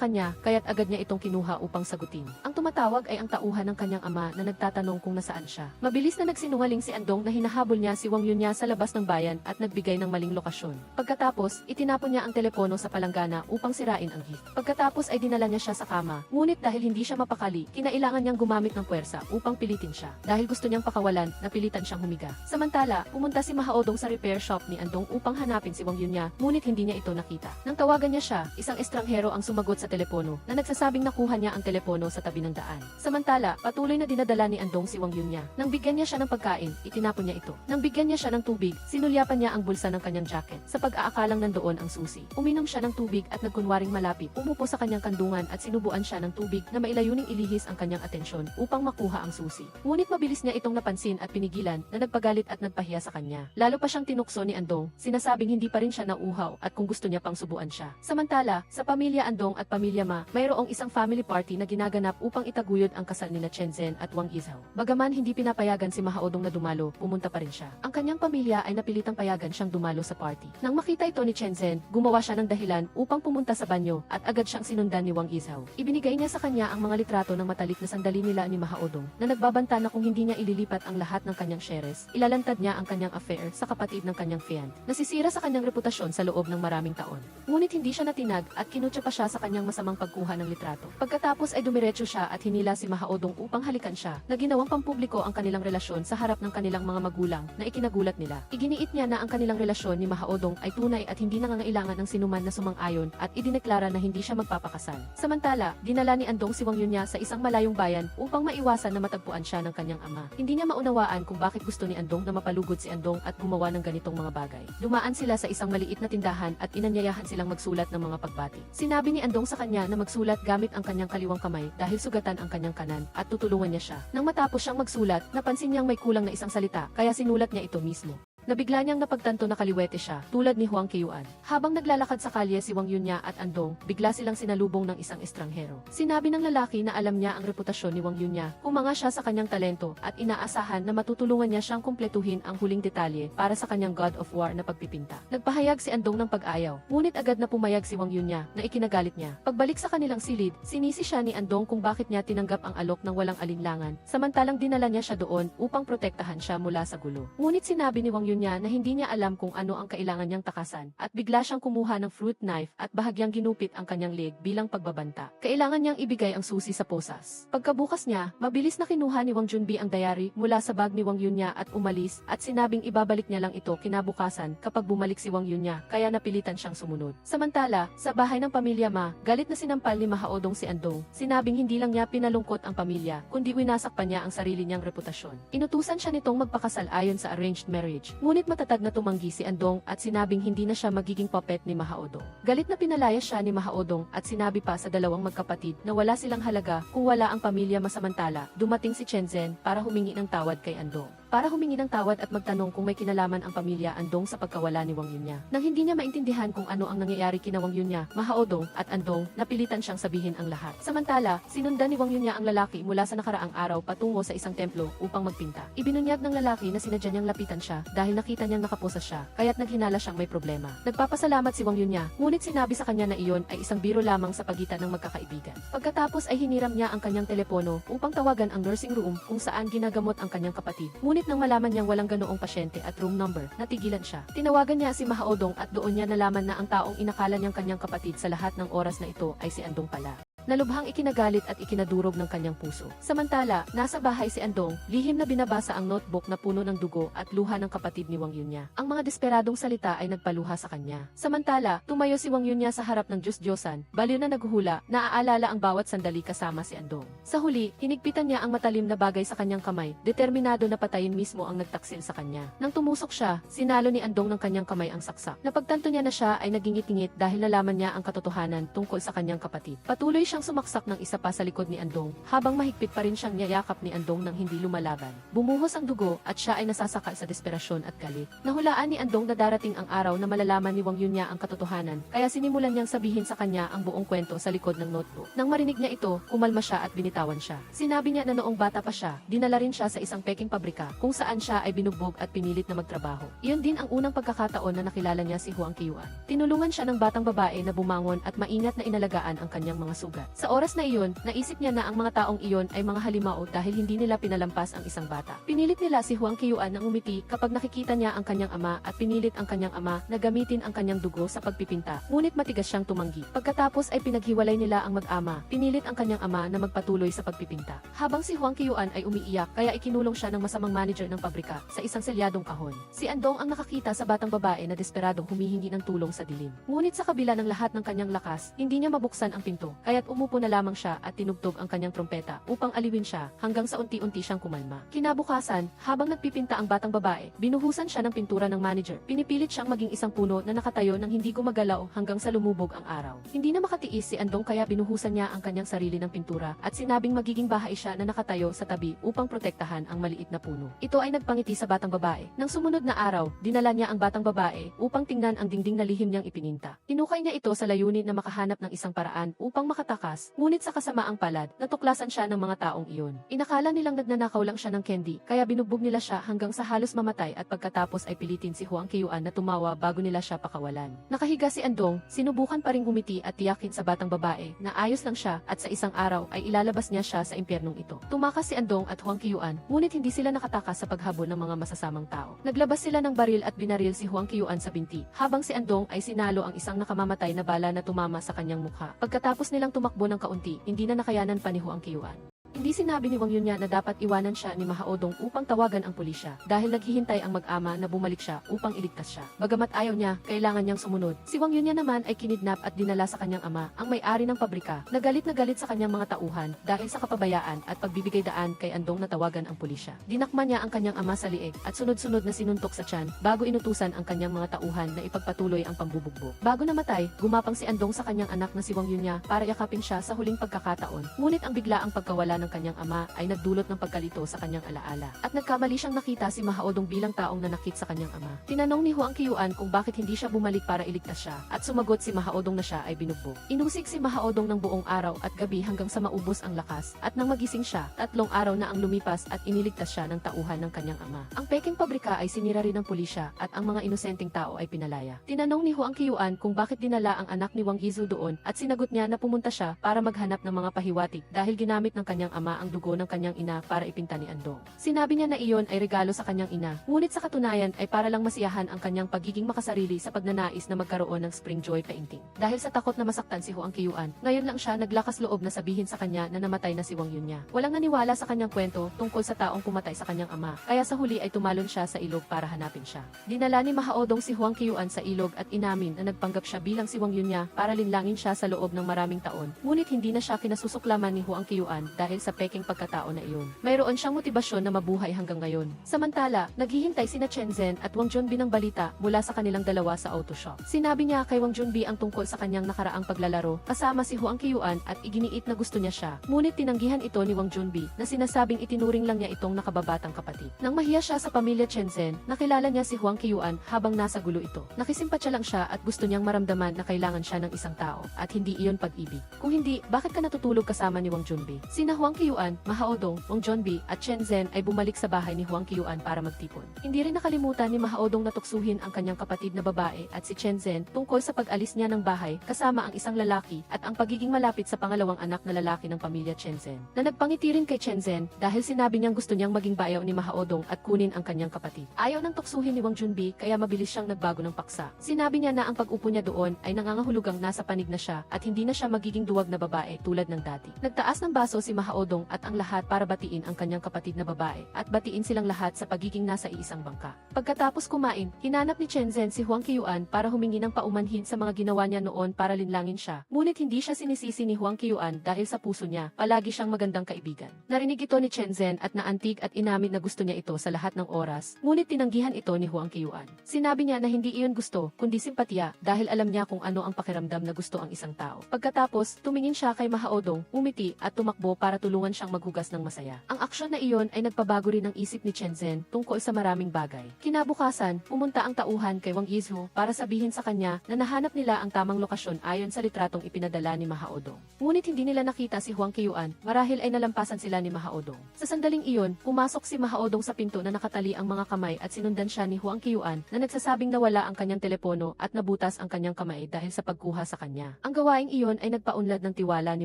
kanya, kaya't agad niya itong kinuha upang sagutin. Ang tumatawag ay ang tauhan ng kanyang ama na nagtatanong kung nasaan siya. Mabilis na nagsinungaling si Andong na hinahabol niya si Wang Yunya sa labas ng bayan at nagbigay ng maling lokasyon. Pagkatapos, itinapon niya ang telepono sa palanggana upang sirain ang gift. Pagkatapos ay dinala niya siya sa kama, ngunit dahil hindi siya mapakali, kinailangan niyang gumamit ng puwersa upang pilitin siya. Dahil gusto niyang pakawalan, napilitan siyang humiga. Samantala, pumunta si Mahaodong sa repair shop ni Andong upang hanapin si Wang Yunya, ngunit hindi niya ito nakita. Nang tawagan niya siya, isang estranghero ang sumagot sa telepono na nagsasabing nakuha niya ang telepono sa tabi ng daan. Samantala, patuloy na dinadala ni Andong si Wang Yunya. Nang bigyan niya siya ng pagkain, itinapon niya ito. Nang bigyan niya siya ng tubig, sinulyapan niya ang bulsa ng kanyang jacket sa pag-aakalang nandoon ang susi. Uminom siya ng tubig at nagkunwaring malapit, umupo sa kanyang kandungan at sinubuan siya ng tubig na mailayuning ilihis ang kanyang atensyon upang makuha ang susi. Ngunit mabilis niya itong napansin at pinigilan na nagpagalit at nagpahiya sa kanya. Lalo pa siyang tinukso ni Andong, sinasabing hindi pa rin siya nauuhaw at kung gusto niya pang subuan siya. Samantala, sa pamilya Andong at pamilya Ma, mayroong isang family party na ginaganap upang itaguyod ang kasal nila Chen Zhen at Wang Yizhou. Bagaman hindi pinapayagan si Mahaodong na dumalo, pumunta pa rin siya. Ang kanyang pamilya ay napilitang payagan siyang dumalo sa party. Nang makita ito ni Chen Zhen, gumawa siya ng dahilan upang pumunta sa banyo at agad siyang sinundan ni Wang Yizhou. Ibinigay niya sa kanya ang mga litrato ng matalik na sandali nila ni Mahaodong na nagbabanta na kung hindi niya ililipat ang lahat ng kanyang shares, ilalantad niya ang kanyang affair sa kapatid ng kanyang fiancé. Nasisira sa kanyang reputasyon sa loob ng maraming taon. Ngunit hindi siya natinag at kinutya pa siya sa kanyang masamang pagkuha ng litrato. Pagkatapos ay dumiretso siya at hinila si Mahaodong upang halikan siya na ginawang pampubliko ang kanilang relasyon sa harap ng kanilang mga magulang na ikinagulat nila. Iginiit niya na ang kanilang relasyon ni Mahaodong ay tunay at hindi nangangailangan ng sinuman na sumang-ayon at idineklara na hindi siya magpapakasal. Samantala, dinala ni Andong si Wang Yunya sa isang malayong bayan upang maiwasan na matagpuan siya ng kanyang ama. Hindi niya maunawaan kung bakit gusto ni Andong na mapalugod si Andong at gumawa ng ganitong mga bagay. Dumaan sila sa isang maliit na tindahan at inanyayahan silang magsulat ng mga pagbati. Sinabi ni Andong sa kanya na magsulat gamit ang kanyang kaliwang kamay dahil sugatan ang kanyang kanan at tutulungan niya siya. Nang matapos siyang magsulat, napansin niyang may kulang na isang salita kaya sinulat niya ito mismo. Nabigla niyang napagtanto na kaliwete siya, tulad ni Huang Qiuan. Habang naglalakad sa kalye si Wang Yunya at Andong, bigla silang sinalubong ng isang estranghero. Sinabi ng lalaki na alam niya ang reputasyon ni Wang Yunya, humanga siya sa kanyang talento at inaasahan na matutulungan niya siyang kumpletuhin ang huling detalye para sa kanyang God of War na pagpipinta. Nagpahayag si Andong ng pag-ayaw, ngunit agad na pumayag si Wang Yunya na ikinagalit niya. Pagbalik sa kanilang silid, sinisi siya ni Andong kung bakit niya tinanggap ang alok ng walang alinlangan, samantalang dinala niya siya doon upang protektahan siya mula sa gulo. Ngunit sinabi ni Wang Yunya niya na hindi niya alam kung ano ang kailangan niyang takasan at bigla siyang kumuha ng fruit knife at bahagyang ginupit ang kanyang leg bilang pagbabanta. Kailangan niyang ibigay ang susi sa posas. Pagkabukas niya, mabilis na kinuha ni Wang Junbi ang diary mula sa bag ni Wang Yunya at umalis at sinabing ibabalik niya lang ito kinabukasan kapag bumalik si Wang Yunya kaya napilitan siyang sumunod. Samantala, sa bahay ng pamilya Ma, galit na sinampal ni Mahaodong si Andong. Sinabing hindi lang niya pinalungkot ang pamilya kundi winasak pa niya ang sarili niyang reputasyon. Inutusan siya nitong magpakasal ayon sa arranged marriage. Ngunit matatag na tumanggi si Andong at sinabing hindi na siya magiging puppet ni Mahaodong. Galit na pinalaya siya ni Mahaodong at sinabi pa sa dalawang magkapatid na wala silang halaga kung wala ang pamilya. Masamantala, dumating si Chen Zhen para humingi ng tawad kay Andong. Para humingi ng tawad at magtanong kung may kinalaman ang pamilya Andong sa pagkawala ni Wang Yunya. Nang hindi niya maintindihan kung ano ang nangyayari kina Wang Yunya, Mahaodong at Andong, napilitan siyang sabihin ang lahat. Samantala, sinundan ni Wang Yunya ang lalaki mula sa nakaraang araw patungo sa isang templo upang magpinta. Ibinunyag ng lalaki na sinadya niyang lapitan siya dahil nakita niyang nakaposas siya, kaya't naghinala siyang may problema. Nagpapasalamat si Wang Yunya, ngunit sinabi sa kanya na iyon ay isang biro lamang sa pagitan ng magkakaibigan. Pagkatapos ay hiniram niya ang kanyang telepono upang tawagan ang nursing room kung saan ginagamot ang kanyang kapatid. Ngunit nang malaman niyang walang ganoong pasyente at room number, natigilan siya. Tinawagan niya si Mahaodong at doon niya nalaman na ang taong inakala niyang kanyang kapatid sa lahat ng oras na ito ay si Andong pala. Nalubhang ikinagalit at ikinadurog ng kanyang puso. Samantala, nasa bahay si Andong, lihim na binabasa ang notebook na puno ng dugo at luha ng kapatid ni Wang Yunya. Ang mga desperadong salita ay nagpaluha sa kanya. Samantala, tumayo si Wang Yunya sa harap ng Diyos-Diyosan, baliw na naghuhula, naaalala ang bawat sandali kasama si Andong. Sa huli, hinigpitan niya ang matalim na bagay sa kanyang kamay, determinado na patayin mismo ang nagtaksil sa kanya. Nang tumusok siya, sinalo ni Andong ng kanyang kamay ang saksak. Napagtanto niya na siya ay nagingit-ingit dahil nalaman niya ang katotohanan tungkol sa kanyang kapatid. Patuloy siyang sumaksak ng isa pa sa likod ni Andong, habang mahigpit pa rin siyang niyayakap ni Andong nang hindi lumalaban. Bumuhos ang dugo at siya ay nasasaka sa desperasyon at galit. Nahulaan ni Andong na darating ang araw na malalaman ni Wang Yunya ang katotohanan, kaya sinimulan niyang sabihin sa kanya ang buong kwento sa likod ng notebook. Nang marinig niya ito, kumalma siya at binitawan siya. Sinabi niya na noong bata pa siya, dinala rin siya sa isang peking pabrika kung saan siya ay binugbog at pinilit na magtrabaho. Iyon din ang unang pagkakataon na nakilala niya si Huang Qiuan. Tinulungan siya ng batang babae na bumangon at maingat na inalagaan ang kanyang mga sugat. Sa oras na iyon, naisip niya na ang mga taong iyon ay mga halimao dahil hindi nila pinalampas ang isang bata. Pinilit nila si Huang Qiuan na umiti kapag nakikita niya ang kanyang ama at pinilit ang kanyang ama na gamitin ang kanyang dugo sa pagpipinta, ngunit matigas siyang tumanggi. Pagkatapos ay pinaghiwalay nila ang mag-ama, pinilit ang kanyang ama na magpatuloy sa pagpipinta. Habang si Huang Qiuan ay umiiyak, kaya ikinulong siya ng masamang manager ng pabrika sa isang selyadong kahon. Si Andong ang nakakita sa batang babae na desperadong humihingi ng tulong sa dilim. Ngunit sa kabila ng lahat ng kanyang lakas, hindi niya mabuksan ang pinto, kaya't umupo na lamang siya at tinugtog ang kanyang trompeta upang aliwin siya hanggang sa unti-unti siyang kumalma. Kinabukasan, habang nagpipinta ang batang babae, binuhusan siya ng pintura ng manager. Pinipilit siyang maging isang puno na nakatayo nang hindi gumagalaw hanggang sa lumubog ang araw. Hindi na makatiis si Andong kaya binuhusan niya ang kanyang sarili ng pintura at sinabing magiging bahay siya na nakatayo sa tabi upang protektahan ang maliit na puno. Ito ay nagpangiti sa batang babae. Nang sumunod na araw, dinala niya ang batang babae upang tingnan ang dingding na lihim niyang ipininta. Tinukay niya ito sa layunin na makahanap ng isang paraan upang makatakas, ngunit sa kasamaang palad, natuklasan siya ng mga taong iyon. Inakala nilang nagnanakaw lang siya ng candy, kaya binugbog nila siya hanggang sa halos mamatay at pagkatapos ay pilitin si Huang Qiuan na tumawa bago nila siya pakawalan. Nakahiga si Andong, sinubukan pa ring gumiti at tiyakin sa batang babae na ayos lang siya at sa isang araw ay ilalabas niya siya sa impyernong ito. Tumakas si Andong at Huang Qiuan, ngunit hindi sila nakatakas sa paghabol ng mga masasamang tao. Naglabas sila ng baril at binaril si Huang Qiuan sa binti, habang si Andong ay sinalo ang isang nakamamatay na bala na tumama sa kanyang mukha. Pagkatapos nilang tumakbo ng kaunti, hindi na nakayanan pa ni Huang Qiuan. Hindi sinabi ni Wang Yunya na dapat iwanan siya ni Mahaodong upang tawagan ang pulisya dahil naghihintay ang mag-ama na bumalik siya upang iligtas siya. Bagamat ayaw niya, kailangan niyang sumunod. Si Wang Yunya naman ay kinidnap at dinala sa kanyang ama, ang may-ari ng pabrika, na galit sa kanyang mga tauhan dahil sa kapabayaan at pagbibigay daan kay Andong na tawagan ang pulisya. Dinakma niya ang kanyang ama sa liig at sunod-sunod na sinuntok sa tiyan bago inutusan ang kanyang mga tauhan na ipagpatuloy ang pambubugbog. Bago namatay, gumapang si Andong sa kanyang anak na si Wang Yunya para yakapin siya sa huling pagkakataon. Ngunit ang biglaang pagkawala ng kanyang ama ay nagdulot ng pagkalito sa kanyang alaala at nagkamali siyang nakita si Mahaodong bilang taong nanakit sa kanyang ama. Tinanong ni Huang Qiuan kung bakit hindi siya bumalik para iligtas siya at sumagot si Mahaodong na siya ay binugbog. Inusig si Mahaodong ng buong araw at gabi hanggang sa maubos ang lakas at nang magising siya, 3 araw na ang lumipas at iniligtas siya ng tauhan ng kanyang ama. Ang peking pabrika ay sinira rin ng pulisya at ang mga inosenteng tao ay pinalaya. Tinanong ni Huang Qiuan kung bakit dinala ang anak ni Wang Yizu doon at sinagot niya na pumunta siya para maghanap ng mga pahiwatig dahil ginamit ng kanyang ama ang dugo ng kanyang ina para ipinta ni Andong. Sinabi niya na iyon ay regalo sa kanyang ina, ngunit sa katunayan ay para lang masiyahan ang kanyang pagiging makasarili sa pagnanais na magkaroon ng Spring Joy painting. Dahil sa takot na masaktan si Huang Qiuan, ngayon lang siya naglakas loob na sabihin sa kanya na namatay na si Wang Yunya. Walang naniwala sa kanyang kwento tungkol sa taong pumatay sa kanyang ama, kaya sa huli ay tumalon siya sa ilog para hanapin siya. Dinala ni Mahaodong si Huang Qiuan sa ilog at inamin na nagpanggap siya bilang si Wang Yunya para linlangin siya sa loob ng maraming taon. Ngunit hindi na siya kinasusuklaman ni Huang Qiuan dahil sa peking pagkatao na iyon. Mayroon siyang motibasyon na mabuhay hanggang ngayon. Samantala, naghihintay sina Chen Zhen at Wang Junbi ng balita mula sa kanilang dalawa sa auto shop. Sinabi niya kay Wang Junbi ang tungkol sa kanyang nakaraang paglalaro kasama si Huang Qiuan at iginiit na gusto niya siya. Ngunit tinanggihan ito ni Wang Junbi na sinasabing itinuring lang niya itong nakababatang kapatid. Nang mahiya siya sa pamilya Chen Zhen, nakilala niya si Huang Qiuan habang nasa gulo ito. Nakisimpatya lang siya at gusto niyang maramdaman na kailangan siya ng isang tao at hindi iyon pag-ibig. Kung hindi, bakit ka natutulog kasama ni Wang Junbi? Sina Huang Qiuan, Ma Haodong, Wang Junbi at Chen Zhen ay bumalik sa bahay ni Huang Qiuan para magtipon. Hindi rin nakalimutan ni Ma Haodong na tuksuhin ang kanyang kapatid na babae at si Chen Zhen tungkol sa pag-alis niya ng bahay kasama ang isang lalaki at ang pagiging malapit sa pangalawang anak na lalaki ng pamilya Chen Zhen. Na nagpangiti rin kay Chen Zhen dahil sinabi niyang gusto niyang maging bayaw ni Ma Haodong at kunin ang kanyang kapatid. Ayaw nang tuksuhin ni Wang Junbi kaya mabilis siyang nagbago ng paksa. Sinabi niya na ang pag-upo niya doon ay nangangahulugang nasa panig na siya at hindi na siya magiging duwag na babae tulad ng dati. Nagtaas ng baso si Ma Haodong at ang lahat para batiin ang kanyang kapatid na babae at batiin silang lahat sa pagiging nasa iisang bangka. Pagkatapos kumain, hinanap ni Chen Zhen si Huang Qiuan para humingi ng paumanhin sa mga ginawa niya noon para linlangin siya. Ngunit hindi siya sinisisi ni Huang Qiuan dahil sa puso niya, palagi siyang magandang kaibigan. Narinig ito ni Chen Zhen at naantig at inamin na gusto niya ito sa lahat ng oras, ngunit tinanggihan ito ni Huang Qiuan. Sinabi niya na hindi iyon gusto, kundi simpatya dahil alam niya kung ano ang pakiramdam na gusto ang isang tao. Pagkatapos, tumingin siya kay Ma Haodong, umiti at tumakbo para tulungan siyang maghugas ng masaya. Ang aksyon na iyon ay nagpabago rin ang isip ni Chen Zhen tungkol sa maraming bagay. Kinabukasan, pumunta ang tauhan kay Wang Yizhu para sabihin sa kanya na nahanap nila ang tamang lokasyon ayon sa litratong ipinadala ni Ma Haodong. Ngunit hindi nila nakita si Huang Qiuan, marahil ay nalampasan sila ni Ma Haodong. Sa sandaling iyon, pumasok si Ma Haodong sa pinto na nakatali ang mga kamay at sinundan siya ni Huang Qiuan na nagsasabing nawala ang kanyang telepono at nabutas ang kanyang kamay dahil sa pagkuha sa kanya. Ang gawaing iyon ay nagpaunlad ng tiwala ni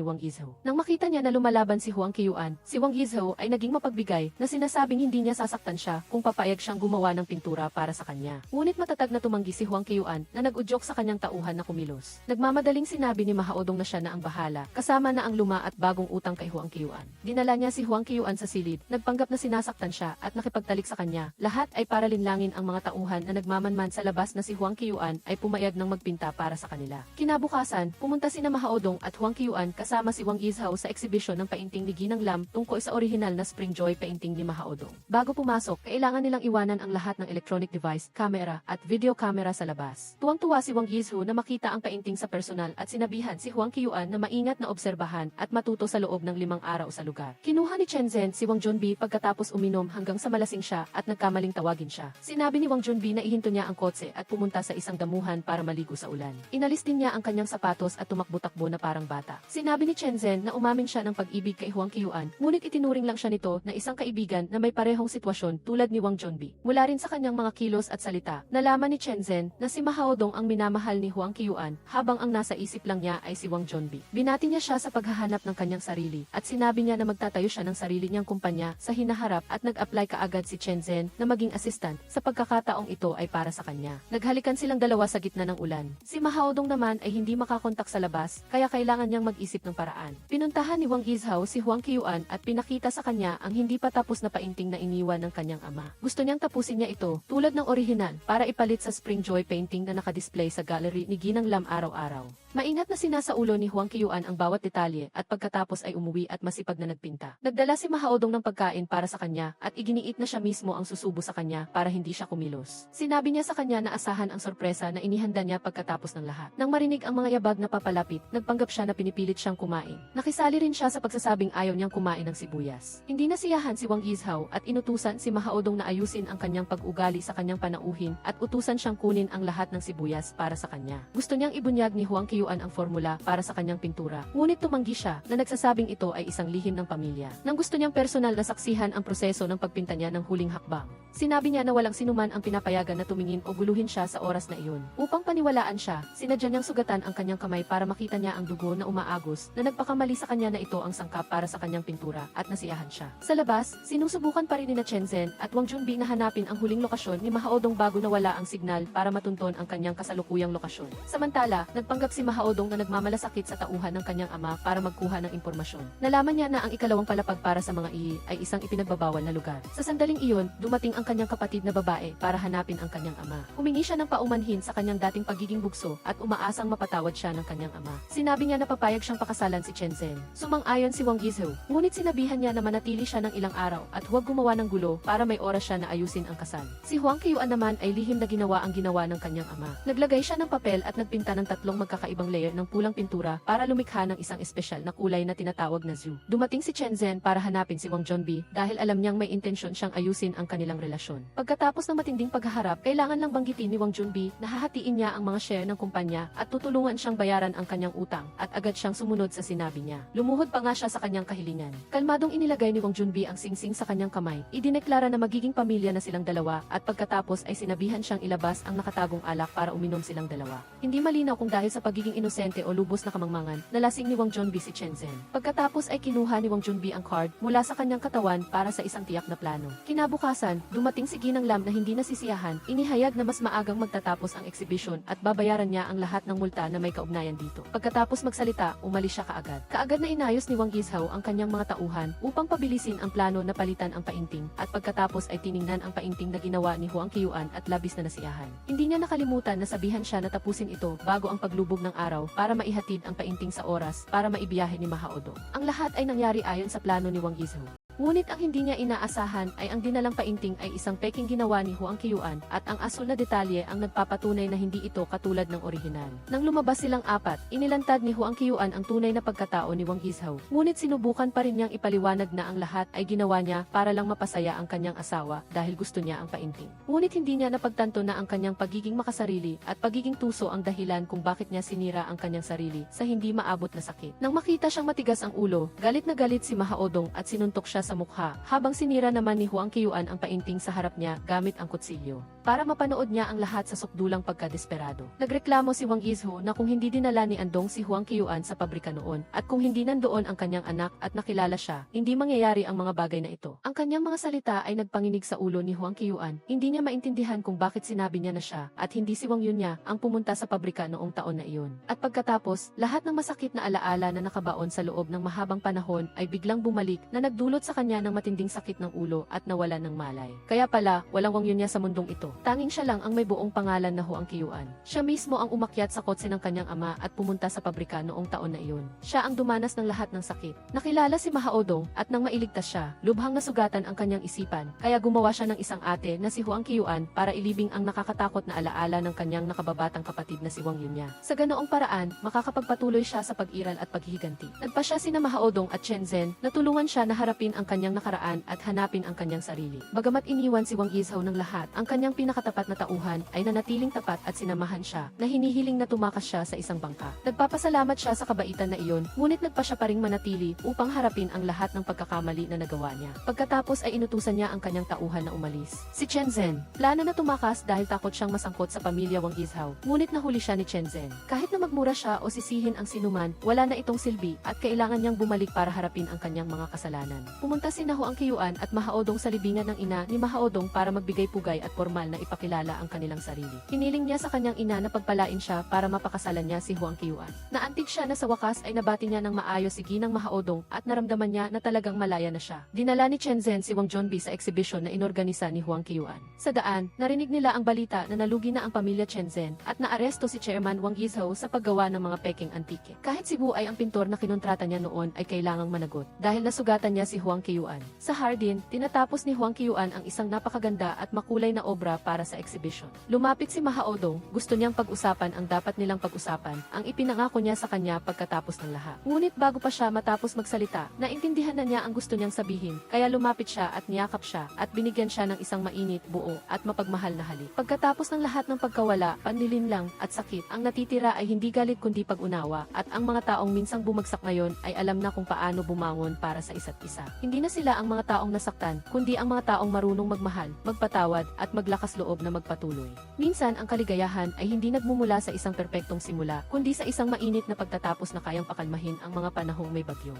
Wang Yizhu. Nang makita niya na lumalaban si Huang Qiuan, si Wang Yizhu ay naging mapagbigay na sinasabing hindi niya sasaktan siya kung papayag siyang gumawa ng pintura para sa kanya. Ngunit matatag na tumanggi si Huang Qiuan na nag-udyok sa kanyang tauhan na kumilos. Nagmamadaling sinabi ni Ma Haodong na siya na ang bahala, kasama na ang luma at bagong utang kay Huang Qiuan. Dinala niya si Huang Qiuan sa silid, nagpanggap na sinasaktan siya at nakipagtalik sa kanya. Lahat ay para linlangin ang mga tauhan na nagmamanman sa labas na si Huang Qiuan ay pumayag ng magpinta para sa kanila. Kinabukasan, pumunta sina Ma Haodong at Huang Qiuan kasama si Wang Yizhu sa eksibisyon ng painting ni Ginang Lam tungkol sa orihinal na Spring Joy painting ni Ma Haodong. Bago pumasok, kailangan nilang iwanan ang lahat ng electronic device, camera, at video camera sa labas. Tuwang-tuwa si Wang Yizhu na makita ang painting sa personal at sinabihan si Huang Qiuan na maingat na obserbahan at matuto sa loob ng 5 araw sa lugar. Kinuha ni Chen Zhen si Wang Junbi pagkatapos uminom hanggang sa malasing siya at nagkamaling tawagin siya. Sinabi ni Wang Junbi na ihinto niya ang kotse at pumunta sa isang damuhan para maligo sa ulan. Inalis din niya ang kanyang sapatos at tumakbo-takbo na parang bata. Sinabi ni Chen Zhen na umamin siya ng pag-ibig kay Huang Qiuan, ngunit itinuring lang siya nito na isang kaibigan na may parehong sitwasyon tulad ni Wang Junbi. Mula rin sa kanyang mga kilos at salita, nalaman ni Chen Zhen na si Ma Haodong ang minamahal ni Huang Qiuan habang ang nasa isip lang niya ay si Wang Junbi. Binati niya siya sa paghahanap ng kanyang sarili at sinabi niya na magtatayo siya ng sarili niyang kumpanya sa hinaharap at nag-apply kaagad si Chen Zhen na maging assistant sa pagkakataong ito ay para sa kanya. Naghalikan silang dalawa sa gitna ng ulan. Si Ma Haodong naman ay hindi makakontak sa labas kaya kailangan niyang mag-isip ng paraan. Pinuntahan ni Wang Yizhu si Huang Qiuan at pinakita sa kanya ang hindi pa tapos na painting na iniwan ng kanyang ama. Gusto niyang tapusin niya ito tulad ng orihinal para ipalit sa Spring Joy painting na nakadisplay sa gallery ni Ginang Lam araw-araw. Maingat na sinasaulo ni Huang Qiuan ang bawat detalye at pagkatapos ay umuwi at masipag na nagpinta. Nagdala si Ma Haodong ng pagkain para sa kanya at iginiit na siya mismo ang susubo sa kanya para hindi siya kumilos. Sinabi niya sa kanya na asahan ang sorpresa na inihanda niya pagkatapos ng lahat. Nang marinig ang mga yabag na papalapit, nagpanggap siya na pinipilit siyang kumain. Nakisali rin siya sa pagsasabing ayaw niyang kumain ng sibuyas. Hindi nasiyahan si Wang Yizhu at inutusan si Ma Haodong na ayusin ang kanyang pag-ugali sa kanyang panauhin at utusan siyang kunin ang lahat ng sibuyas para sa kanya. Gusto niyang ibunyag ni Huang Qiuan ang formula para sa kanyang pintura. Ngunit tumanggi siya na nagsasabing ito ay isang lihim ng pamilya. Nang gusto niyang personal na saksihan ang proseso ng pagpinta niya ng huling hakbang. Sinabi niya na walang sinuman ang pinapayagan na tumingin o guluhin siya sa oras na iyon. Upang paniwalaan siya, sinadya niyang sugatan ang kanyang kamay para makita niya ang dugo na umaagos na nagpakamali sa kanya na ito ang sangkap para sa kanyang pintura at nasiyahan siya. Sa labas, sinusubukan pa rin ni Chen Zhen at Wang Junbi na hanapin ang huling lokasyon ni Ma Haodong bago nawala ang signal para matunton ang kanyang kasalukuyang lokasyon. Samantala, nagpanggap si Ma Mahaodong na nagmamalasakit sa tauhan ng kanyang ama para magkuha ng impormasyon. Nalaman niya na ang ikalawang palapag para sa mga ihi ay isang ipinagbabawal na lugar. Sa sandaling iyon, dumating ang kanyang kapatid na babae para hanapin ang kanyang ama. Humingi siya ng paumanhin sa kanyang dating pagiging bugso at umaasang mapatawad siya ng kanyang ama. Sinabi niya na papayag siyang pakasalan si Chen Zhen. Sumang-ayon si Wang Yizhou, ngunit sinabihan niya na manatili siya ng ilang araw at huwag gumawa ng gulo para may oras siya na ayusin ang kasal. Si Huang Qiuan naman ay lihim na ginawa ang ginawa ng kanyang ama. Naglagay siya ng papel at nagpinta ng 3 magkakaibang layer ng pulang pintura para lumikha ng isang espesyal na kulay na tinatawag na zhu. Dumating si Chen Zhen para hanapin si Wang Junbi dahil alam niyang may intensyon siyang ayusin ang kanilang relasyon. Pagkatapos ng matinding paghaharap, kailangan lang banggitin ni Wang Junbi na hahatiin niya ang mga share ng kumpanya at tutulungan siyang bayaran ang kanyang utang at agad siyang sumunod sa sinabi niya. Lumuhod pa nga siya sa kanyang kahilingan. Kalmadong inilagay ni Wang Junbi ang singsing sa kanyang kamay. Idineklara na magiging pamilya na silang dalawa at pagkatapos ay sinabihan siyang ilabas ang nakatagong alak para uminom silang dalawa. Hindi malinaw kung dahil sa pagiging inosente o lubos na kamangmangan, nalasing ni Wang Junbi si Chen Zhen. Pagkatapos ay kinuha ni Wang Junbi ang card mula sa kanyang katawan para sa isang tiyak na plano. Kinabukasan, dumating si Ginang Lam na hindi nasisiyahan, inihayag na mas maagang magtatapos ang exhibition at babayaran niya ang lahat ng multa na may kaugnayan dito. Pagkatapos magsalita, umalis siya kaagad. Kaagad na inayos ni Wang Yizhou ang kanyang mga tauhan upang pabilisin ang plano na palitan ang painting at pagkatapos ay tiningnan ang painting na ginawa ni Huang Qiuan at labis na nasiyahan. Hindi niya nakalimutan na sabihan siya na tapusin ito bago ang paglubog ng araw para maihatid ang painting sa oras para maibiyahe ni Mahaodong. Ang lahat ay nangyari ayon sa plano ni Wang Yizhou. Ngunit ang hindi niya inaasahan ay ang dinalang painting ay isang peking ginawa ni Huang Qiuan at ang asul na detalye ang nagpapatunay na hindi ito katulad ng orihinal. Nang lumabas silang apat, inilantad ni Huang Qiuan ang tunay na pagkatao ni Wang Yizhou. Ngunit sinubukan pa rin niyang ipaliwanag na ang lahat ay ginawa niya para lang mapasaya ang kanyang asawa dahil gusto niya ang painting. Ngunit hindi niya napagtanto na ang kanyang pagiging makasarili at pagiging tuso ang dahilan kung bakit niya sinira ang kanyang sarili sa hindi maabot na sakit. Nang makita siyang matigas ang ulo, galit na galit si Mahaodong at sinuntok siya sa mukha, habang sinira naman ni Huang Qiuan ang painting sa harap niya gamit ang kutsilyo. Para mapanood niya ang lahat sa sukdulang pagkadesperado. Nagreklamo si Wang Yizhou na kung hindi dinala ni Andong si Huang Qiuan sa pabrika noon, at kung hindi nandoon ang kanyang anak at nakilala siya, hindi mangyayari ang mga bagay na ito. Ang kanyang mga salita ay nagpanginig sa ulo ni Huang Qiuan. Hindi niya maintindihan kung bakit sinabi niya na siya, at hindi si Wang Yun niya ang pumunta sa pabrika noong taon na iyon. At pagkatapos, lahat ng masakit na alaala na nakabaon sa loob ng mahabang panahon ay biglang bumalik na nagdulot sa kanya ng matinding sakit ng ulo at nawalan ng malay. Kaya pala, walang Wang Yun niya sa mundong ito. Tanging siya lang ang may buong pangalan na Huang Qiuan. Siya mismo ang umakyat sa kotse ng kanyang ama at pumunta sa pabrika noong taon na iyon. Siya ang dumanas ng lahat ng sakit. Nakilala si Mahaodong at nang mailigtas siya, lubhang nasugatan ang kanyang isipan. Kaya gumawa siya ng isang ate na si Huang Qiuan para ilibing ang nakakatakot na alaala ng kanyang nakababatang kapatid na si Wang Yun niya. Sa ganoong paraan, makakapagpatuloy siya sa pag-iral at paghihiganti. Nagpa siya sina Mahaodong at Chen Zhen na tulungan siya na harapin ang kanyang nakaraan at hanapin ang kanyang sarili. Bagamat iniwan si Wang Yizhou ng lahat, ang kanyang pinakatapat na tauhan ay nanatiling tapat at sinamahan siya na hinihiling na tumakas siya sa isang bangka. Nagpapasalamat siya sa kabaitan na iyon, ngunit nagpa siya pa ring manatili upang harapin ang lahat ng pagkakamali na nagawa niya. Pagkatapos ay inutusan niya ang kanyang tauhan na umalis. Si Chen Zhen, plano na tumakas dahil takot siyang masangkot sa pamilya Wang Yizhou, ngunit nahuli siya ni Chen Zhen. Kahit na magmura siya o sisihin ang sinuman, wala na itong silbi at kailangan niyang bumalik para harapin ang kanyang mga kasalanan. Pumunta si Huang Qiuan at Mahaodong sa libingan ng ina ni Mahaodong para magbigay pugay at formal na ipakilala ang kanilang sarili. Hiniling niya sa kanyang ina na pagpalain siya para mapakasalan niya si Huang Qiuan. Naantig siya na sa wakas ay nabati niya ng maayos si Ginang Mahaodong at naramdaman niya na talagang malaya na siya. Dinala ni Chen Zhen si Wang Junbi sa exhibition na inorganisa ni Huang Qiuan. Sa daan, narinig nila ang balita na nalugi na ang pamilya Chen Zhen at naaresto si Chairman Wang Yizhou sa paggawa ng mga peking antike. Kahit si Wu ay ang pintor na kinontrata niya noon ay kailangang managot dahil nasugatan niya si Huang Qiuan. Sa hardin, tinatapos ni Huang Qiuan ang isang napakaganda at makulay na obra para sa exhibition. Lumapit si Mahaodong, gusto niyang pag-usapan ang dapat nilang pag-usapan, ang ipinangako niya sa kanya pagkatapos ng lahat. Ngunit bago pa siya matapos magsalita, naintindihan na niya ang gusto niyang sabihin, kaya lumapit siya at niyakap siya at binigyan siya ng isang mainit, buo at mapagmahal na halik. Pagkatapos ng lahat ng pagkawala, panlilinlang at sakit, ang natitira ay hindi galit kundi pag-unawa at ang mga taong minsang bumagsak ngayon ay alam na kung paano bumangon para sa isa't isa. Hindi na sila ang mga taong nasaktan, kundi ang mga taong marunong magmahal, magpatawad at maglakas loob na magpatuloy. Minsan ang kaligayahan ay hindi nagmumula sa isang perpektong simula, kundi sa isang mainit na pagtatapos na kayang pakalmahin ang mga panahong may bagyo.